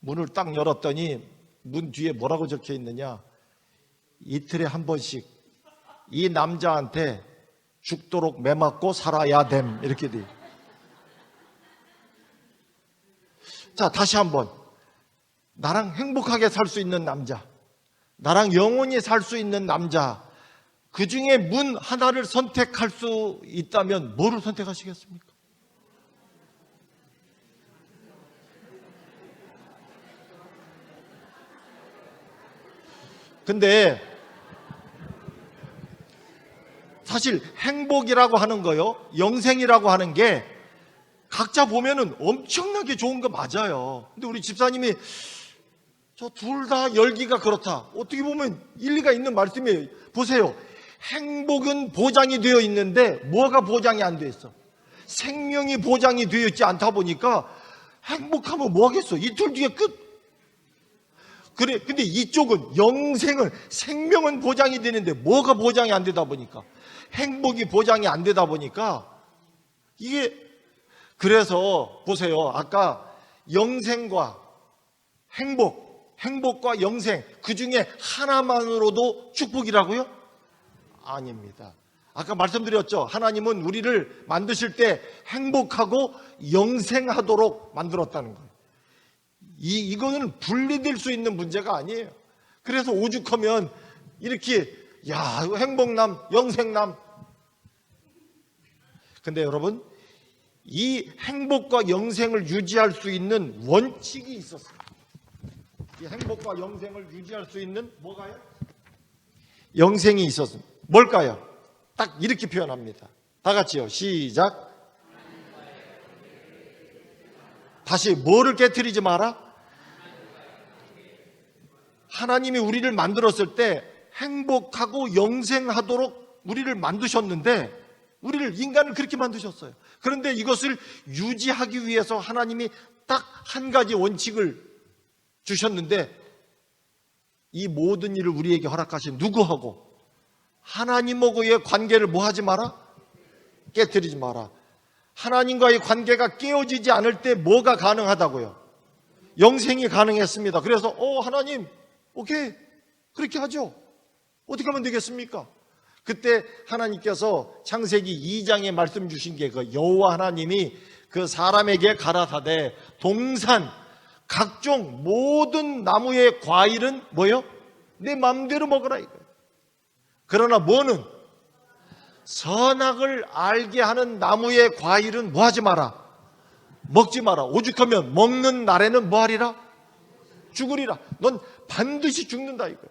문을 딱 열었더니 문 뒤에 뭐라고 적혀 있느냐? 이틀에 한 번씩 이 남자한테 죽도록 매맞고 살아야 됨. 이렇게 돼. 자, 다시 한번. 나랑 행복하게 살 수 있는 남자, 나랑 영원히 살 수 있는 남자, 그 중에 문 하나를 선택할 수 있다면 뭐를 선택하시겠습니까? 근데 사실 행복이라고 하는 거요, 영생이라고 하는 게 각자 보면은 엄청나게 좋은 거 맞아요. 근데 우리 집사님이 저 둘 다 열기가 그렇다, 어떻게 보면 일리가 있는 말씀이에요. 보세요. 행복은 보장이 되어 있는데 뭐가 보장이 안 돼 있어? 생명이 보장이 되어 있지 않다 보니까 행복하면 뭐 하겠어? 이틀 뒤에 끝. 그래, 근데 이쪽은 영생은, 생명은 보장이 되는데 뭐가 보장이 안 되다 보니까, 행복이 보장이 안 되다 보니까, 이게, 그래서 보세요. 아까 영생과 행복과 영생, 그 중에 하나만으로도 축복이라고요? 아닙니다. 아까 말씀드렸죠. 하나님은 우리를 만드실 때 행복하고 영생하도록 만들었다는 거예요. 이거는 분리될 수 있는 문제가 아니에요. 그래서 오죽하면 이렇게 행복남, 영생남. 근데 여러분, 이 행복과 영생을 유지할 수 있는 원칙이 있었어요. 이 행복과 영생을 유지할 수 있는 뭐가요? 영생이 있었습니다. 뭘까요? 딱 이렇게 표현합니다. 다 같이요. 시작. 다시 뭐를 깨트리지 마라? 하나님이 우리를 만들었을 때 행복하고 영생하도록 우리를 만드셨는데, 우리를, 인간을 그렇게 만드셨어요. 그런데 이것을 유지하기 위해서 하나님이 딱 한 가지 원칙을 주셨는데, 이 모든 일을 우리에게 허락하신 누구하고? 하나님하고의 관계를 뭐 하지 마라? 깨트리지 마라. 하나님과의 관계가 깨어지지 않을 때 뭐가 가능하다고요? 영생이 가능했습니다. 그래서 하나님, 오케이, 그렇게 하죠. 어떻게 하면 되겠습니까? 그때 하나님께서 창세기 2장에 말씀 주신 게, 그 여호와 하나님이 그 사람에게 가라사대 동산 각종 모든 나무의 과일은 뭐요? 내 마음대로 먹으라 이거예요. 그러나 뭐는? 선악을 알게 하는 나무의 과일은 뭐 하지 마라? 먹지 마라. 오죽하면 먹는 날에는 뭐 하리라? 죽으리라. 넌 반드시 죽는다 이거예요.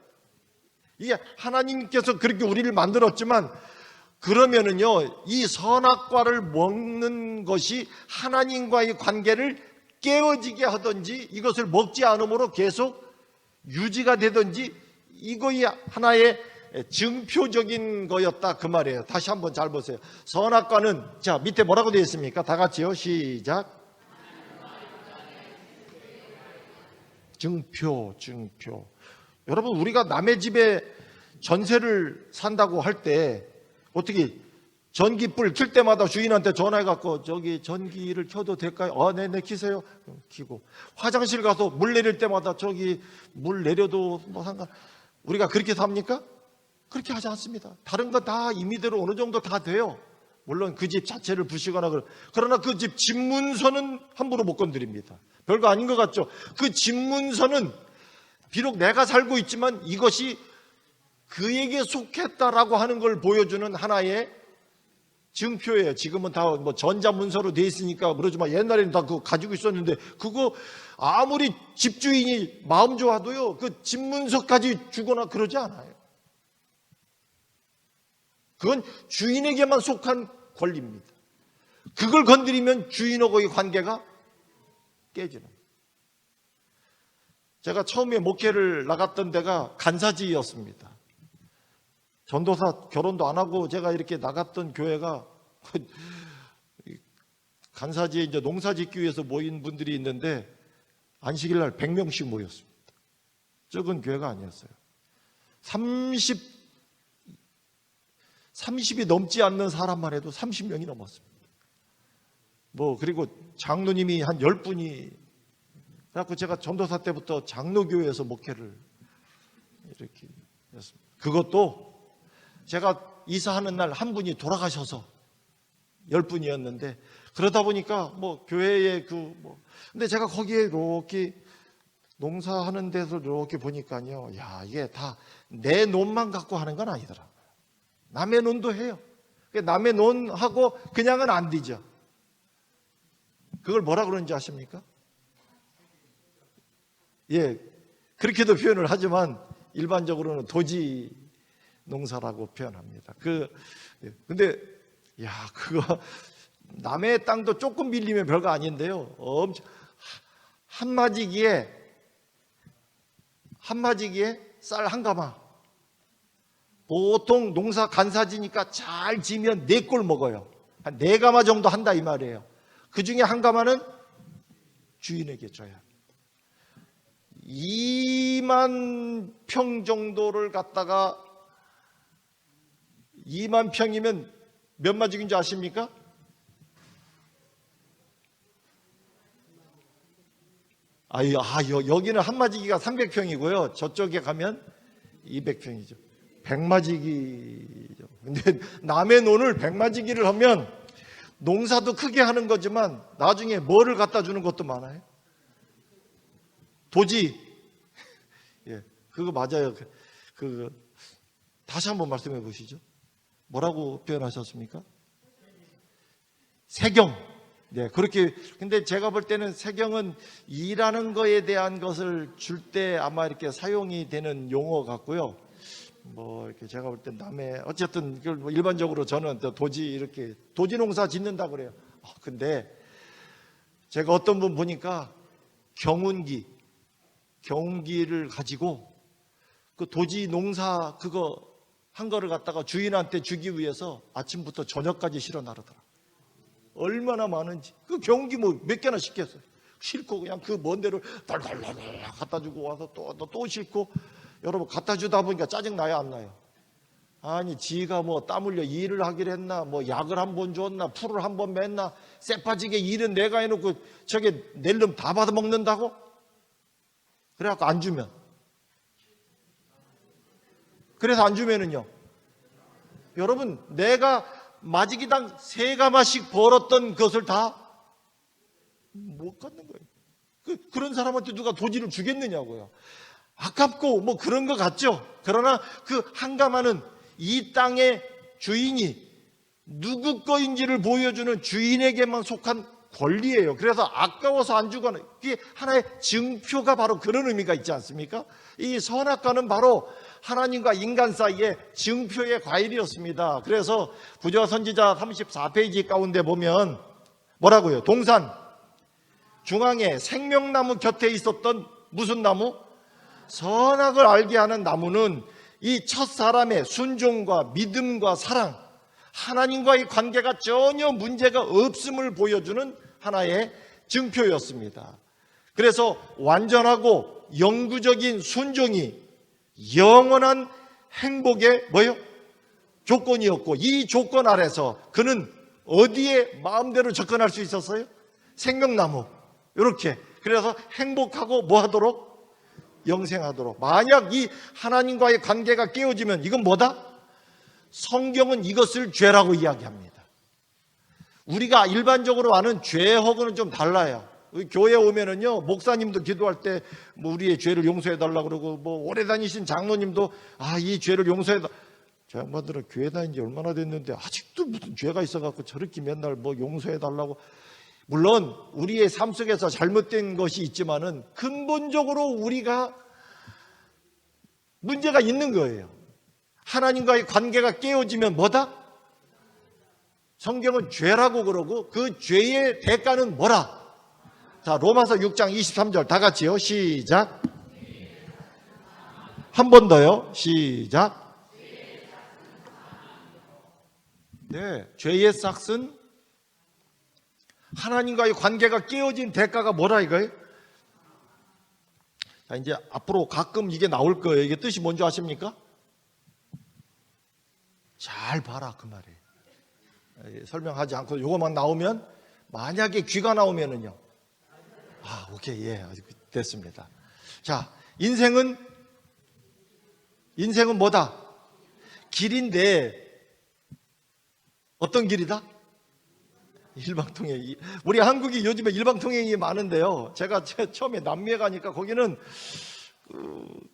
이게 하나님께서 그렇게 우리를 만들었지만, 그러면은요, 이 선악과를 먹는 것이 하나님과의 관계를 깨어지게 하든지, 이것을 먹지 않으므로 계속 유지가 되든지, 이거이 하나의 증표적인 거였다 그 말이에요. 다시 한번 잘 보세요. 선악과는, 자, 밑에 뭐라고 되어 있습니까? 다 같이요. 시작. 증표. 여러분, 우리가 남의 집에 전세를 산다고 할 때 어떻게 전기불 켤 때마다 주인한테 전화해갖고 저기 전기를 켜도 될까요? 네네 켜세요. 켜고, 화장실 가서 물 내릴 때마다 저기 물 내려도 뭐 상관, 우리가 그렇게 삽니까? 그렇게 하지 않습니다. 다른 거 다 임의대로 어느 정도 다 돼요. 물론 그 집 자체를 부시거나 그러나 그 집 집문서는 함부로 못 건드립니다. 별거 아닌 것 같죠? 그 집문서는 비록 내가 살고 있지만 이것이 그에게 속했다라고 하는 걸 보여주는 하나의 증표예요. 지금은 다 뭐 전자문서로 돼 있으니까 그러지만 옛날에는 다 그거 가지고 있었는데, 그거 아무리 집주인이 마음 좋아도요, 그 집문서까지 주거나 그러지 않아요. 그건 주인에게만 속한 권리입니다. 그걸 건드리면 주인하고의 관계가 깨지는 거예요. 제가 처음에 목회를 나갔던 데가 간사지였습니다. 전도사 결혼도 안 하고 제가 이렇게 나갔던 교회가 간사지에 이제 농사 짓기 위해서 모인 분들이 있는데, 안식일 날 100명씩 모였습니다. 적은 교회가 아니었어요. 30이 넘지 않는 사람만 해도 30명이 넘었습니다. 그리고 장로님이 한 10분이, 그래서 제가 전도사 때부터 장로교회에서 목회를 이렇게 했습니다. 그것도 제가 이사하는 날 한 분이 돌아가셔서 10분이었는데, 그러다 보니까 교회에 근데 제가 거기에 이렇게 농사하는 데서 이렇게 보니까요, 이게 다 내 논만 갖고 하는 건 아니더라고요. 남의 논도 해요. 남의 논하고 그냥은 안 되죠. 그걸 뭐라 그러는지 아십니까? 예, 그렇게도 표현을 하지만 일반적으로는 도지 농사라고 표현합니다. 근데 그거 남의 땅도 조금 밀리면 별거 아닌데요. 엄청 한마디기에 쌀 한 가마. 보통 농사 간사지니까 잘 지면 4꼴 먹어요. 한 4가마 정도 한다 이 말이에요. 그 중에 한 가마는 주인에게 줘야 합니다. 2만 평 정도를 갖다가 2만 평이면 몇 마직인 줄 아십니까? 여기는 한 마지기가 300평이고요. 저쪽에 가면 200평이죠. 100마지기죠. 근데 남의 논을 100마지기를 하면 농사도 크게 하는 거지만 나중에 뭐를 갖다 주는 것도 많아요. 도지. 예, 그거 맞아요. 다시 한번 말씀해 보시죠. 뭐라고 표현하셨습니까? 세경. 네, 그렇게. 근데 제가 볼 때는 세경은 일하는 거에 대한 것을 줄 때 아마 이렇게 사용이 되는 용어 같고요. 뭐 이렇게 제가 볼 때 남의 어쨌든 일반적으로 저는 도지 이렇게 도지 농사 짓는다 그래요. 근데 제가 어떤 분 보니까 경운기를 가지고 그 도지 농사 그거 한 거를 갖다가 주인한테 주기 위해서 아침부터 저녁까지 실어 나르더라. 얼마나 많은지. 그 경운기 뭐 몇 개나 싣겠어요. 싣고 그냥 그 먼 데를 달달달 갖다 주고 와서 또 싣고. 여러분 갖다 주다 보니까 짜증 나요, 안 나요? 아니 지가 뭐 땀 흘려 일을 하기로 했나, 뭐 약을 한 번 줬나, 풀을 한 번 맸나, 쎄빠지게 일은 내가 해놓고 저게 낼 놈 다 받아 먹는다고? 그래갖고 안 주면, 그래서 안 주면은요, 여러분 내가 마지기당 3가마씩 벌었던 것을 다 못 갖는 거예요. 그런 사람한테 누가 도지를 주겠느냐고요. 아깝고 뭐 그런 것 같죠. 그러나 그 한 가마는 이 땅의 주인이 누구 거인지를 보여주는 주인에게만 속한 권리예요. 그래서 아까워서 안 주거나, 이게 하나의 증표가 바로 그런 의미가 있지 않습니까? 이 선악과는 바로 하나님과 인간 사이의 증표의 과일이었습니다. 그래서 부조와 선지자 34페이지 가운데 보면 뭐라고요? 동산 중앙에 생명나무 곁에 있었던 무슨 나무? 선악을 알게 하는 나무는 이 첫사람의 순종과 믿음과 사랑, 하나님과의 관계가 전혀 문제가 없음을 보여주는 하나의 증표였습니다. 그래서 완전하고 영구적인 순종이 영원한 행복의 조건이었고, 이 조건 아래서 그는 어디에 마음대로 접근할 수 있었어요? 생명나무. 이렇게. 그래서 행복하고 뭐 하도록? 영생하도록. 만약 이 하나님과의 관계가 깨어지면 이건 뭐다? 성경은 이것을 죄라고 이야기합니다. 우리가 일반적으로 아는 죄하고는 좀 달라요. 교회 오면은요, 목사님도 기도할 때 뭐 우리의 죄를 용서해 달라고 그러고, 뭐 오래 다니신 장로님도 이 죄를 용서해 달라고. 저 양반들은 교회 다닌 지 얼마나 됐는데 아직도 무슨 죄가 있어갖고 저렇게 맨날 뭐 용서해 달라고. 물론 우리의 삶 속에서 잘못된 것이 있지만은 근본적으로 우리가 문제가 있는 거예요. 하나님과의 관계가 깨어지면 뭐다? 성경은 죄라고 그러고 그 죄의 대가는 뭐라? 자, 로마서 6장 23절 다 같이요. 시작. 한 번 더요. 시작. 네, 죄의 삭은 하나님과의 관계가 깨어진 대가가 뭐라 이거예요? 자, 이제 앞으로 가끔 이게 나올 거예요. 이게 뜻이 뭔지 아십니까? 잘 봐라 그 말이에요. 설명하지 않고 이거만 나오면, 만약에 귀가 나오면은요. 오케이, 예, 됐습니다. 자, 인생은 뭐다? 길인데 어떤 길이다? 일방통행. 우리 한국이 요즘에 일방통행이 많은데요. 제가 처음에 남미에 가니까 거기는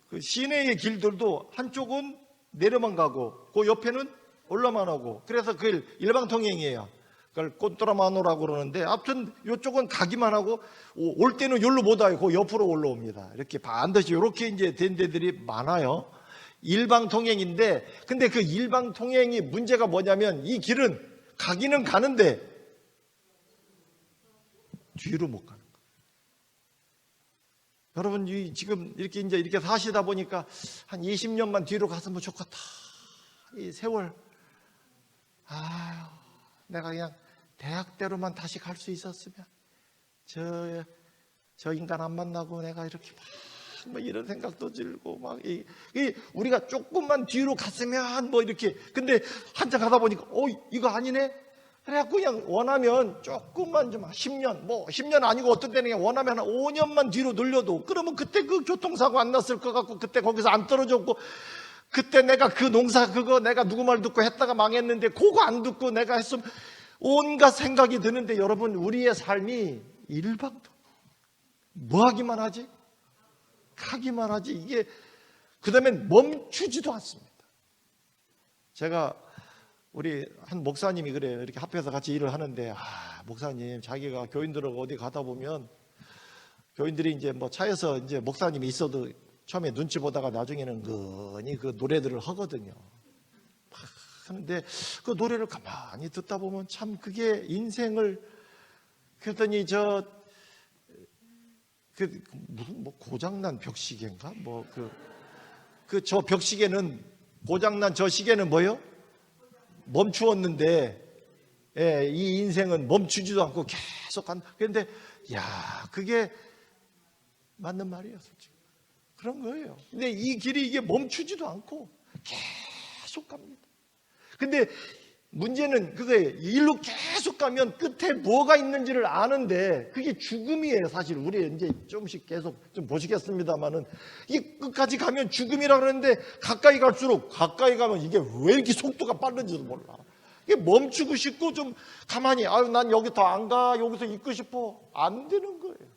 그 시내의 길들도 한쪽은 내려만 가고 그 옆에는 올라만 하고, 그래서 그걸 일방통행이에요. 그걸 꼰또라마노라고 그러는데, 아무튼 이쪽은 가기만 하고 올 때는 여기로 못 와요. 그 옆으로 올라옵니다. 이렇게 반드시 이렇게 이제 된 데들이 많아요. 일방통행인데, 근데 그 일방통행이 문제가 뭐냐면, 이 길은 가기는 가는데 뒤로 못 가는 거예요. 여러분, 지금 이렇게 사시다 보니까 한 20년만 뒤로 갔으면 좋겠다. 이 세월. 내가 그냥 대학 때로만 다시 갈 수 있었으면, 저 인간 안 만나고 내가 이렇게 막 뭐 이런 생각도 들고 막 우리가 조금만 뒤로 갔으면 뭐 이렇게. 근데 한참 가다 보니까 이거 아니네. 그래갖고 그냥 원하면 조금만 좀 10년, 뭐 10년 아니고 어떤 때는 그냥 원하면 한 5년만 뒤로 늘려도, 그러면 그때 그 교통사고 안 났을 것 같고, 그때 거기서 안 떨어졌고, 그때 내가 그 농사 그거 내가 누구 말 듣고 했다가 망했는데 그거 안 듣고 내가 했으면, 온갖 생각이 드는데, 여러분, 우리의 삶이 일방통, 뭐 하기만 하지? 가기만 하지. 이게 그 다음에 멈추지도 않습니다. 제가 우리 한 목사님이 그래요. 이렇게 합해서 같이 일을 하는데, 목사님, 자기가 교인들하고 어디 가다 보면 교인들이 이제 뭐 차에서 이제 목사님이 있어도 처음에 눈치 보다가 나중에는 은근히 그 노래들을 하거든요. 하는데 그 노래를 가만히 듣다 보면 참 그게 인생을, 그랬더니 무슨 뭐 고장난 벽시계인가? 저 벽시계는, 고장난 저 시계는 뭐요? 멈추었는데, 이 인생은 멈추지도 않고 계속 간다. 그런데, 그게 맞는 말이에요, 솔직히. 그런 거예요. 근데 이 길이 이게 멈추지도 않고 계속 갑니다. 근데 문제는 그거예요. 일로 계속 가면 끝에 뭐가 있는지를 아는데, 그게 죽음이에요, 사실. 우리 이제 조금씩 계속 좀 보시겠습니다만은, 이게 끝까지 가면 죽음이라 그러는데, 가까이 갈수록, 가까이 가면 이게 왜 이렇게 속도가 빠른지도 몰라. 이게 멈추고 싶고 좀 가만히, 난 여기 더 안 가, 여기서 있고 싶어. 안 되는 거예요.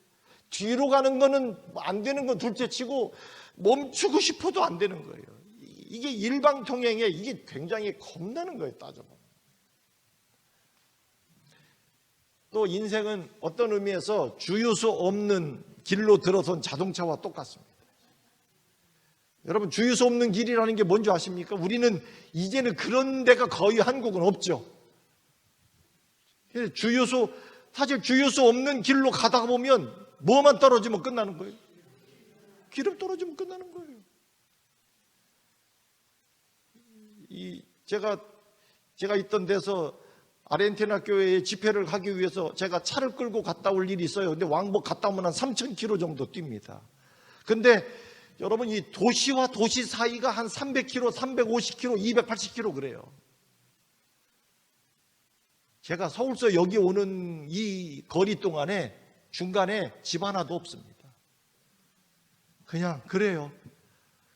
뒤로 가는 거는 안 되는 건 둘째 치고, 멈추고 싶어도 안 되는 거예요. 이게 일방통행에 이게 굉장히 겁나는 거예요, 따져보면. 또 인생은 어떤 의미에서 주유소 없는 길로 들어선 자동차와 똑같습니다. 여러분, 주유소 없는 길이라는 게 뭔지 아십니까? 우리는 이제는 그런 데가 거의 한국은 없죠. 사실 주유소 없는 길로 가다가 보면 뭐만 떨어지면 끝나는 거예요. 기름 떨어지면 끝나는 거예요. 제가 있던 데서 아르헨티나 교회에 집회를 가기 위해서 제가 차를 끌고 갔다 올 일이 있어요. 근데 왕복 갔다 오면 한 3,000km 정도 뜁니다. 근데 여러분, 이 도시와 도시 사이가 한 300km, 350km, 280km 그래요. 제가 서울서 여기 오는 이 거리 동안에 중간에 집 하나도 없습니다. 그냥 그래요.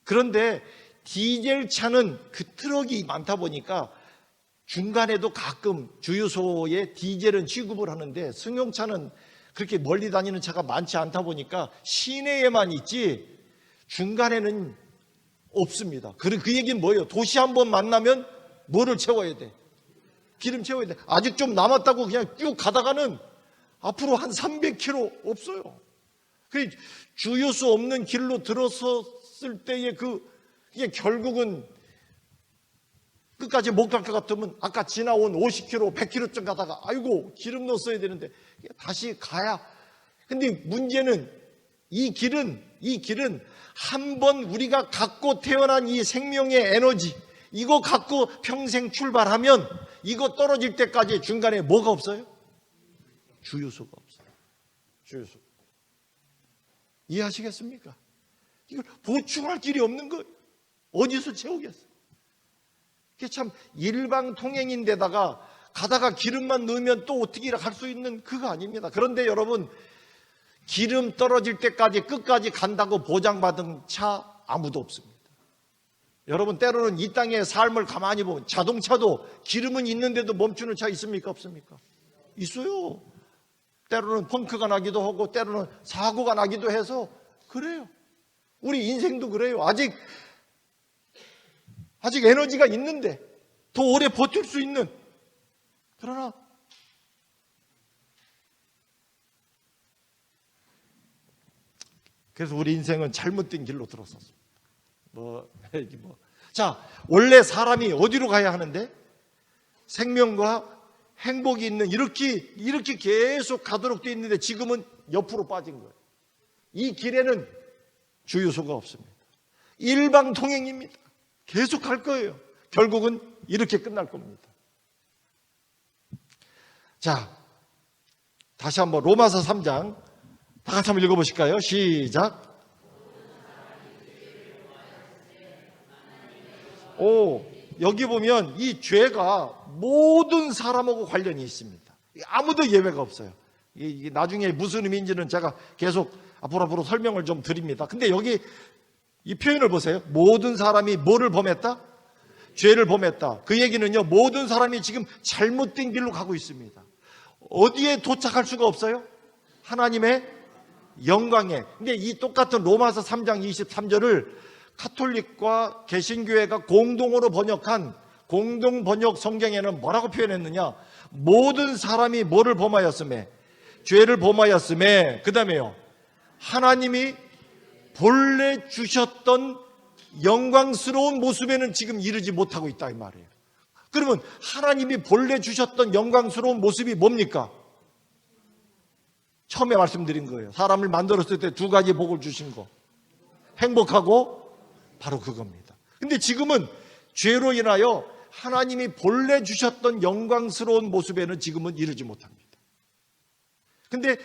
그런데 디젤 차는 그 트럭이 많다 보니까 중간에도 가끔 주유소에 디젤은 취급을 하는데, 승용차는 그렇게 멀리 다니는 차가 많지 않다 보니까 시내에만 있지 중간에는 없습니다. 그 얘기는 뭐예요? 도시 한번 만나면 뭐를 채워야 돼? 기름 채워야 돼. 아직 좀 남았다고 그냥 쭉 가다가는 앞으로 한 300km 없어요. 그 주유소 없는 길로 들어섰을 때의 이게 결국은 끝까지 못 갈 것 같으면 아까 지나온 50km, 100km쯤 가다가 아이고 기름 넣었어야 되는데 다시 가야. 근데 문제는 이 길은 한번 우리가 갖고 태어난 이 생명의 에너지, 이거 갖고 평생 출발하면 이거 떨어질 때까지 중간에 뭐가 없어요? 주유소가 없어요. 주유소. 이해하시겠습니까? 이걸 보충할 길이 없는 거예요. 어디서 채우겠어요? 이게 참 일방통행인데다가 가다가 기름만 넣으면 또 어떻게 갈 수 있는 그거 아닙니다. 그런데 여러분, 기름 떨어질 때까지 끝까지 간다고 보장받은 차 아무도 없습니다. 여러분, 때로는 이 땅의 삶을 가만히 보면 자동차도 기름은 있는데도 멈추는 차 있습니까? 없습니까? 있어요. 때로는 펑크가 나기도 하고 때로는 사고가 나기도 해서 그래요. 우리 인생도 그래요. 아직 에너지가 있는데 더 오래 버틸 수 있는, 그러나 그래서 우리 인생은 잘못된 길로 들어섰습니다. 자, 원래 사람이 어디로 가야 하는데? 생명과 행복이 있는 이렇게 계속 가도록 되어 있는데 지금은 옆으로 빠진 거예요. 이 길에는 주유소가 없습니다. 일방통행입니다. 계속 갈 거예요. 결국은 이렇게 끝날 겁니다. 자, 다시 한번 로마서 3장 다 같이 한번 읽어보실까요? 시작. 여기 보면 이 죄가 모든 사람하고 관련이 있습니다. 아무도 예외가 없어요. 이게 나중에 무슨 의미인지는 제가 계속 앞으로 설명을 좀 드립니다. 근데 여기 이 표현을 보세요. 모든 사람이 뭐를 범했다? 죄를 범했다. 그 얘기는요, 모든 사람이 지금 잘못된 길로 가고 있습니다. 어디에 도착할 수가 없어요? 하나님의 영광에. 근데 이 똑같은 로마서 3장 23절을 카톨릭과 개신교회가 공동으로 번역한 공동 번역 성경에는 뭐라고 표현했느냐? 모든 사람이 뭐를 범하였음에? 죄를 범하였음에. 그 다음에요, 하나님이 본래 주셨던 영광스러운 모습에는 지금 이르지 못하고 있다 이 말이에요. 그러면 하나님이 본래 주셨던 영광스러운 모습이 뭡니까? 처음에 말씀드린 거예요. 사람을 만들었을 때 두 가지 복을 주신 거, 행복하고, 바로 그겁니다. 근데 지금은 죄로 인하여 하나님이 본래 주셨던 영광스러운 모습에는 지금은 이르지 못합니다. 근데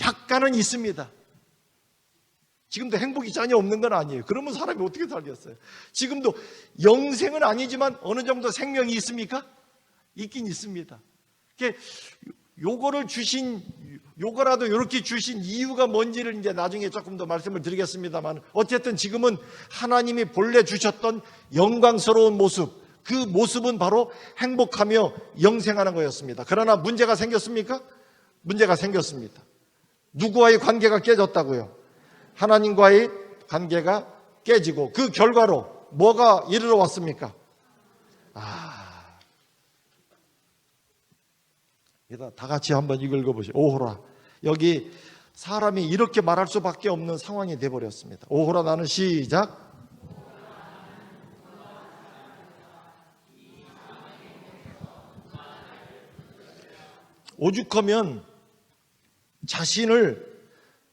약간은 있습니다. 지금도 행복이 전혀 없는 건 아니에요. 그러면 사람이 어떻게 살겠어요? 지금도 영생은 아니지만 어느 정도 생명이 있습니까? 있긴 있습니다. 요거라도 이렇게 주신 이유가 뭔지를 이제 나중에 조금 더 말씀을 드리겠습니다만, 어쨌든 지금은 하나님이 본래 주셨던 영광스러운 모습, 그 모습은 바로 행복하며 영생하는 거였습니다. 그러나 문제가 생겼습니까? 문제가 생겼습니다. 누구와의 관계가 깨졌다고요? 하나님과의 관계가 깨지고, 그 결과로 뭐가 이르러 왔습니까? 다 같이 한번 읽어보시죠. 오호라. 여기 사람이 이렇게 말할 수밖에 없는 상황이 돼버렸습니다. 오호라 나는 시작. 오죽하면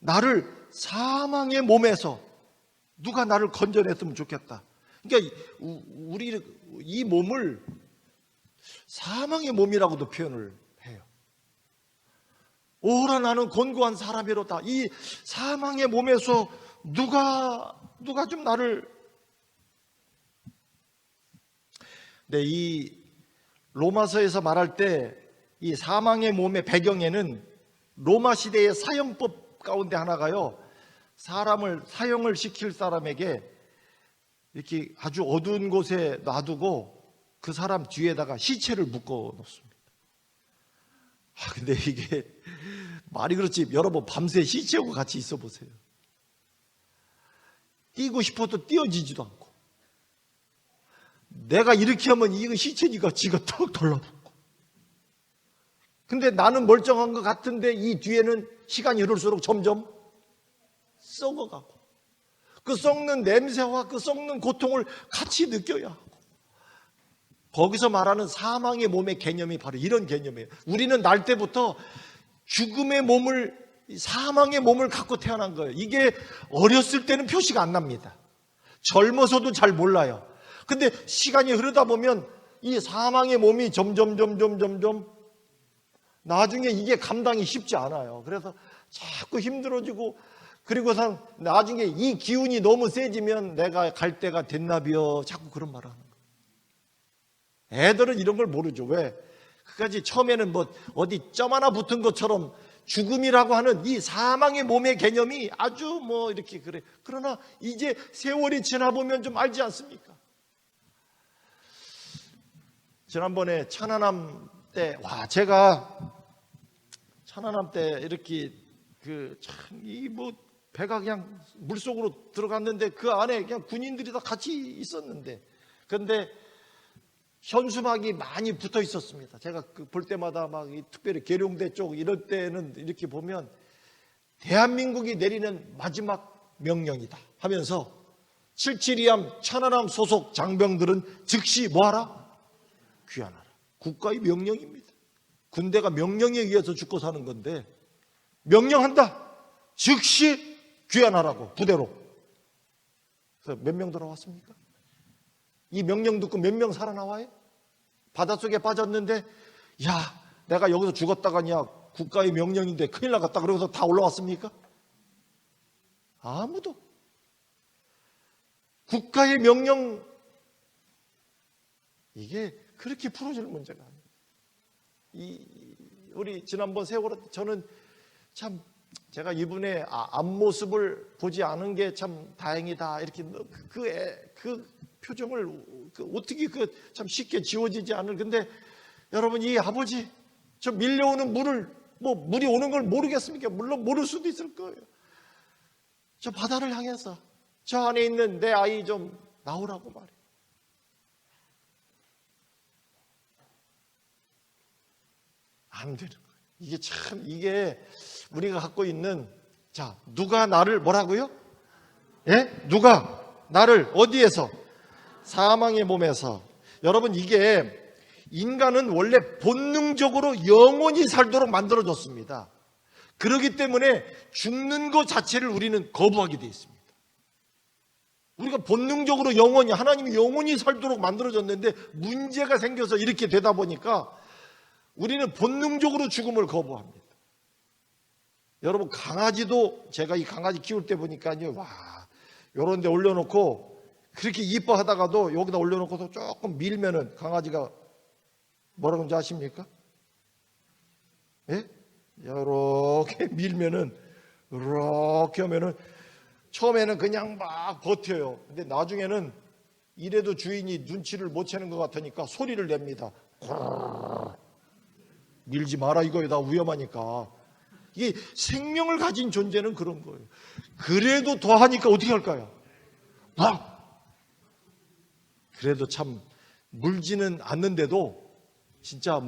나를 사망의 몸에서 누가 나를 건져냈으면 좋겠다. 그러니까 우리 이 몸을 사망의 몸이라고도 표현을 해요. 오라 나는 곤고한 사람이로다. 이 사망의 몸에서 누가 좀 나를. 네, 이 로마서에서 말할 때 이 사망의 몸의 배경에는 로마 시대의 사형법 가운데 하나가요, 사형을 시킬 사람에게 이렇게 아주 어두운 곳에 놔두고 그 사람 뒤에다가 시체를 묶어 놓습니다. 근데 이게 말이 그렇지, 여러분 밤새 시체하고 같이 있어 보세요. 뛰고 싶어도 뛰어지지도 않고, 내가 이렇게 하면 이거 시체니까 지가 턱 돌아붙고, 근데 나는 멀쩡한 것 같은데 이 뒤에는 시간이 흐를수록 점점 썩어가고, 그 썩는 냄새와 그 썩는 고통을 같이 느껴야 하고, 거기서 말하는 사망의 몸의 개념이 바로 이런 개념이에요. 우리는 날 때부터 죽음의 몸을, 사망의 몸을 갖고 태어난 거예요. 이게 어렸을 때는 표시가 안 납니다. 젊어서도 잘 몰라요. 근데 시간이 흐르다 보면 이 사망의 몸이 점점 나중에 이게 감당이 쉽지 않아요. 그래서 자꾸 힘들어지고, 그리고선 나중에 이 기운이 너무 세지면 내가 갈 때가 됐나비요, 자꾸 그런 말을 하는 거예요. 애들은 이런 걸 모르죠. 왜? 그까지 처음에는 뭐 어디 점 하나 붙은 것처럼 죽음이라고 하는 이 사망의 몸의 개념이 아주 뭐 이렇게 그래. 그러나 이제 세월이 지나보면 좀 알지 않습니까? 지난번에 천안함 때, 제가 천안함 때 이렇게 배가 그냥 물속으로 들어갔는데 그 안에 그냥 군인들이 다 같이 있었는데, 그런데 현수막이 많이 붙어 있었습니다. 제가 볼 때마다 특별히 계룡대 쪽 이럴 때는 이렇게 보면 대한민국이 내리는 마지막 명령이다 하면서 772함 천안함 소속 장병들은 즉시 뭐하라? 귀환하라. 국가의 명령입니다. 군대가 명령에 의해서 죽고 사는 건데, 명령한다. 즉시 귀환하라고, 부대로. 그래서 몇 명 들어왔습니까? 이 명령 듣고 몇 명 살아나와요? 바닷속에 빠졌는데, 내가 여기서 죽었다가냐, 국가의 명령인데 큰일 나갔다 그러고서 다 올라왔습니까? 아무도. 국가의 명령 이게 그렇게 풀어질 문제가 아니에요. 우리 지난번 세월호 저는 참 제가 이분의 앞모습을 보지 않은 게 참 다행이다. 이렇게 그 표정을 어떻게 참 쉽게 지워지지 않을. 근데 여러분, 이 아버지 저 밀려오는 물이 오는 걸 모르겠습니까? 물론 모를 수도 있을 거예요. 저 바다를 향해서 저 안에 있는 내 아이 좀 나오라고 말해요. 안 되는 거예요. 이게 우리가 갖고 있는, 자, 누가 나를 뭐라고요? 예? 누가 나를 어디에서? 사망의 몸에서. 여러분, 이게 인간은 원래 본능적으로 영원히 살도록 만들어졌습니다. 그렇기 때문에 죽는 것 자체를 우리는 거부하게 되어 있습니다. 우리가 본능적으로 하나님이 영원히 살도록 만들어졌는데 문제가 생겨서 이렇게 되다 보니까 우리는 본능적으로 죽음을 거부합니다. 여러분, 강아지도 제가 이 강아지 키울 때 보니까요, 와, 요런 데 올려놓고 그렇게 이뻐하다가도 여기다 올려놓고도 조금 밀면은 강아지가 뭐라고 하는지 아십니까? 예? 이렇게 밀면은, 이렇게 하면은 처음에는 그냥 막 버텨요. 근데 나중에는 이래도 주인이 눈치를 못 채는 것 같으니까 소리를 냅니다. 밀지 마라 이거예요. 나 위험하니까. 이게 생명을 가진 존재는 그런 거예요. 그래도 더 하니까 어떻게 할까요? 그래도 참 물지는 않는데도 진짜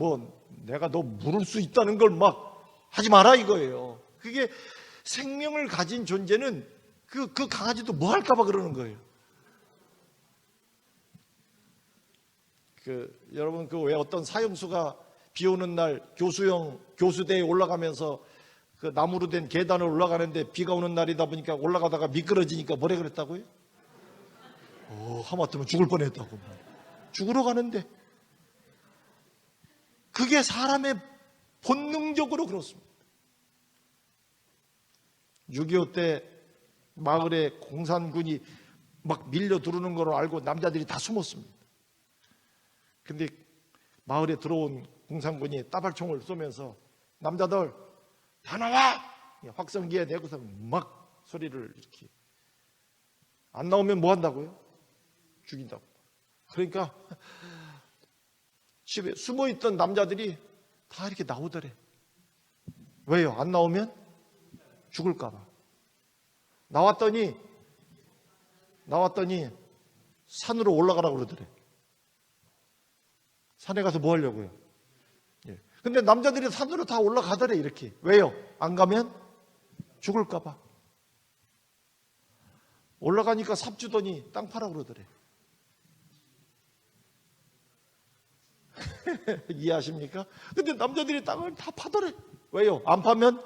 내가 너 물을 수 있다는 걸 막 하지 마라 이거예요. 그게 생명을 가진 존재는 그 강아지도 뭐 할까봐 그러는 거예요. 여러분, 왜 어떤 사형수가 비 오는 날 교수대에 올라가면서 그 나무로 된 계단을 올라가는데 비가 오는 날이다 보니까 올라가다가 미끄러지니까 뭐래 그랬다고요? 하마터면 죽을 뻔했다고. 죽으러 가는데 그게 사람의 본능적으로 그렇습니다. 6.25 때 마을에 공산군이 막 밀려 들어오는 걸 알고 남자들이 다 숨었습니다. 근데 마을에 들어온 공산군이 따발총을 쏘면서 남자들 다 나와! 확성기에 대고서 막 소리를 이렇게. 안 나오면 뭐 한다고요? 죽인다고. 그러니까 집에 숨어있던 남자들이 다 이렇게 나오더래. 왜요? 안 나오면 죽을까 봐. 나왔더니 산으로 올라가라고 그러더래. 산에 가서 뭐 하려고요? 예. 근데 남자들이 산으로 다 올라가더래 이렇게. 왜요? 안 가면 죽을까 봐. 올라가니까 삽 주더니 땅 파라고 그러더래. 이해하십니까? 근데 남자들이 땅을 다 파더래. 왜요? 안 파면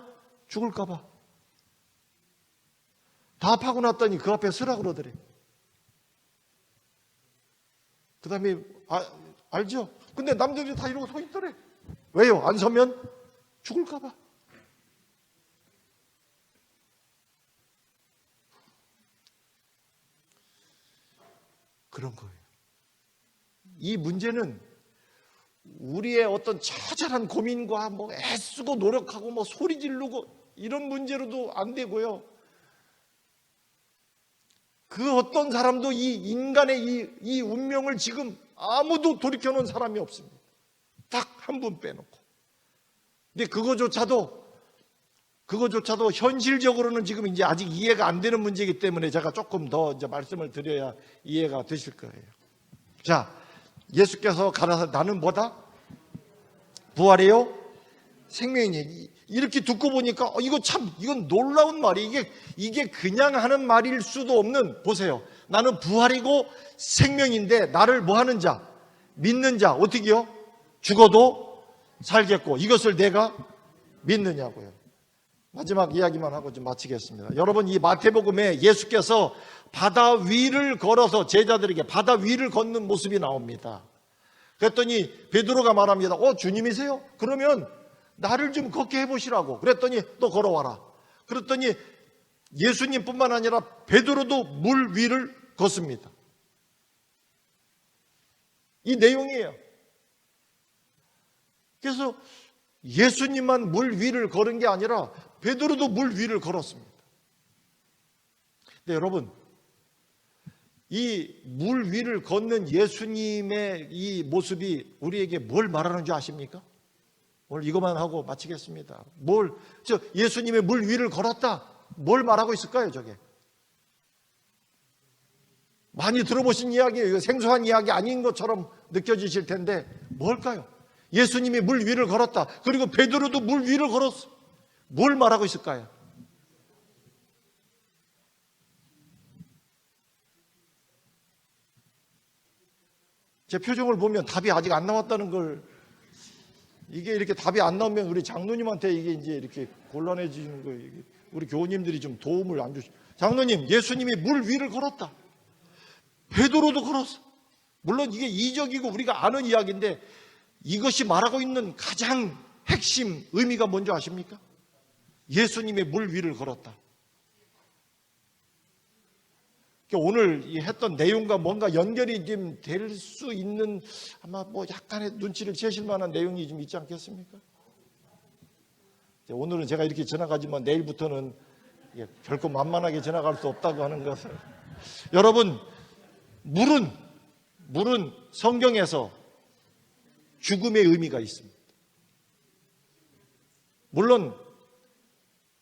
죽을까 봐. 다 파고 났더니 그 앞에 서라고 그러더래. 그 다음에 알죠? 근데 남자들이 다 이러고 서 있더래. 왜요? 안 서면 죽을까 봐. 그런 거예요. 이 문제는 우리의 어떤 처절한 고민과 애쓰고 노력하고 소리 지르고 이런 문제로도 안 되고요. 그 어떤 사람도 이 인간의 이 운명을 지금 아무도 돌이켜놓은 사람이 없습니다. 딱 한 분 빼놓고. 근데 그거조차도 현실적으로는 지금 이제 아직 이해가 안 되는 문제이기 때문에 제가 조금 더 이제 말씀을 드려야 이해가 되실 거예요. 자, 예수께서 가라사 나는 뭐다? 부활이요? 생명이니. 이렇게 듣고 보니까 이건 놀라운 말이 이게 그냥 하는 말일 수도 없는. 보세요. 나는 부활이고 생명인데 나를 뭐 하는 자? 믿는 자. 어떻게요? 죽어도 살겠고 이것을 내가 믿느냐고요. 마지막 이야기만 하고 좀 마치겠습니다. 여러분, 이 마태복음에 예수께서 바다 위를 걸어서 제자들에게 바다 위를 걷는 모습이 나옵니다. 그랬더니 베드로가 말합니다. 주님이세요? 그러면 나를 좀 걷게 해보시라고. 그랬더니 또 걸어와라. 그랬더니 예수님뿐만 아니라 베드로도 물 위를 걷습니다. 이 내용이에요. 그래서 예수님만 물 위를 걸은 게 아니라 베드로도 물 위를 걸었습니다. 근데 여러분, 이 물 위를 걷는 예수님의 이 모습이 우리에게 뭘 말하는 줄 아십니까? 오늘 이것만 하고 마치겠습니다. 예수님의 물 위를 걸었다. 뭘 말하고 있을까요, 저게? 많이 들어보신 이야기예요. 생소한 이야기 아닌 것처럼 느껴지실 텐데 뭘까요? 예수님이 물 위를 걸었다. 그리고 베드로도 물 위를 걸었어. 뭘 말하고 있을까요? 제 표정을 보면 답이 아직 안 나왔다는 걸, 이게 이렇게 답이 안 나오면 우리 장로님한테 이게 이제 이렇게 곤란해지는 거예요. 우리 교우님들이 좀 도움을 안 주시. 장로님, 예수님이 물 위를 걸었다. 베드로도 걸었어. 물론 이게 이적이고 우리가 아는 이야기인데 이것이 말하고 있는 가장 핵심 의미가 뭔지 아십니까? 예수님의 물 위를 걸었다. 오늘 했던 내용과 뭔가 연결이 좀 될 수 있는 아마 뭐 약간의 눈치를 채실 만한 내용이 좀 있지 않겠습니까? 오늘은 제가 이렇게 지나가지만 내일부터는 결코 만만하게 지나갈 수 없다고 하는 것을. 여러분, 물은 성경에서 죽음의 의미가 있습니다. 물론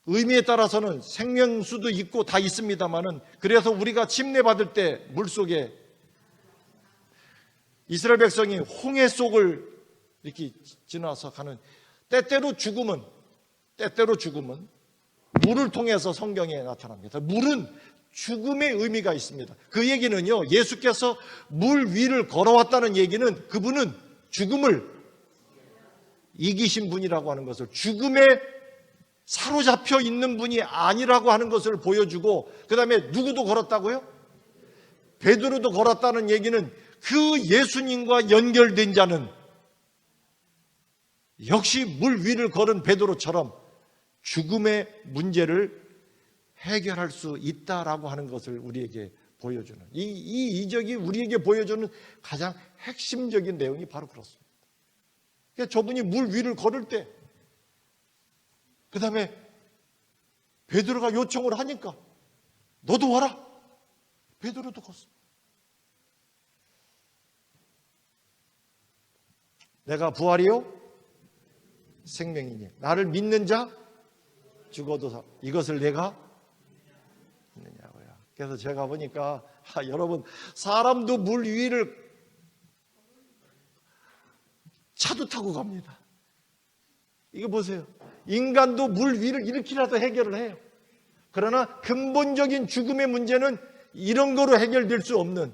의미에 따라서는 생명수도 있고 다 있습니다만은, 그래서 우리가 침례받을 때 물속에 이스라엘 백성이 홍해 속을 이렇게 지나서 가는 때때로 죽음은 물을 통해서 성경에 나타납니다. 물은 죽음의 의미가 있습니다. 그 얘기는요, 예수께서 물 위를 걸어왔다는 얘기는 그분은 죽음을 이기신 분이라고 하는 것을, 죽음에 사로잡혀 있는 분이 아니라고 하는 것을 보여주고, 그 다음에 누구도 걸었다고요? 베드로도 걸었다는 얘기는 그 예수님과 연결된 자는 역시 물 위를 걸은 베드로처럼 죽음의 문제를 해결할 수 있다라고 하는 것을 우리에게 보여주는, 이 이적이 우리에게 보여주는 가장 핵심적인 내용이 바로 그렇습니다. 그러니까 저분이 물 위를 걸을 때, 그 다음에 베드로가 요청을 하니까 너도 와라. 베드로도 걷어. 내가 부활이요 생명이니 나를 믿는 자 죽어도 사. 이것을 내가 믿느냐고요. 그래서 제가 보니까 여러분, 사람도 물 위를 차도 타고 갑니다. 이거 보세요. 인간도 물 위를 이렇게라도 해결을 해요. 그러나 근본적인 죽음의 문제는 이런 거로 해결될 수 없는,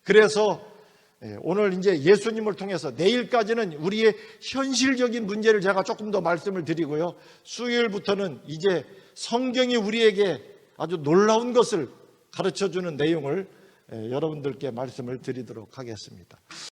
그래서 오늘 이제 예수님을 통해서 내일까지는 우리의 현실적인 문제를 제가 조금 더 말씀을 드리고요, 수요일부터는 이제 성경이 우리에게 아주 놀라운 것을 가르쳐주는 내용을 여러분들께 말씀을 드리도록 하겠습니다.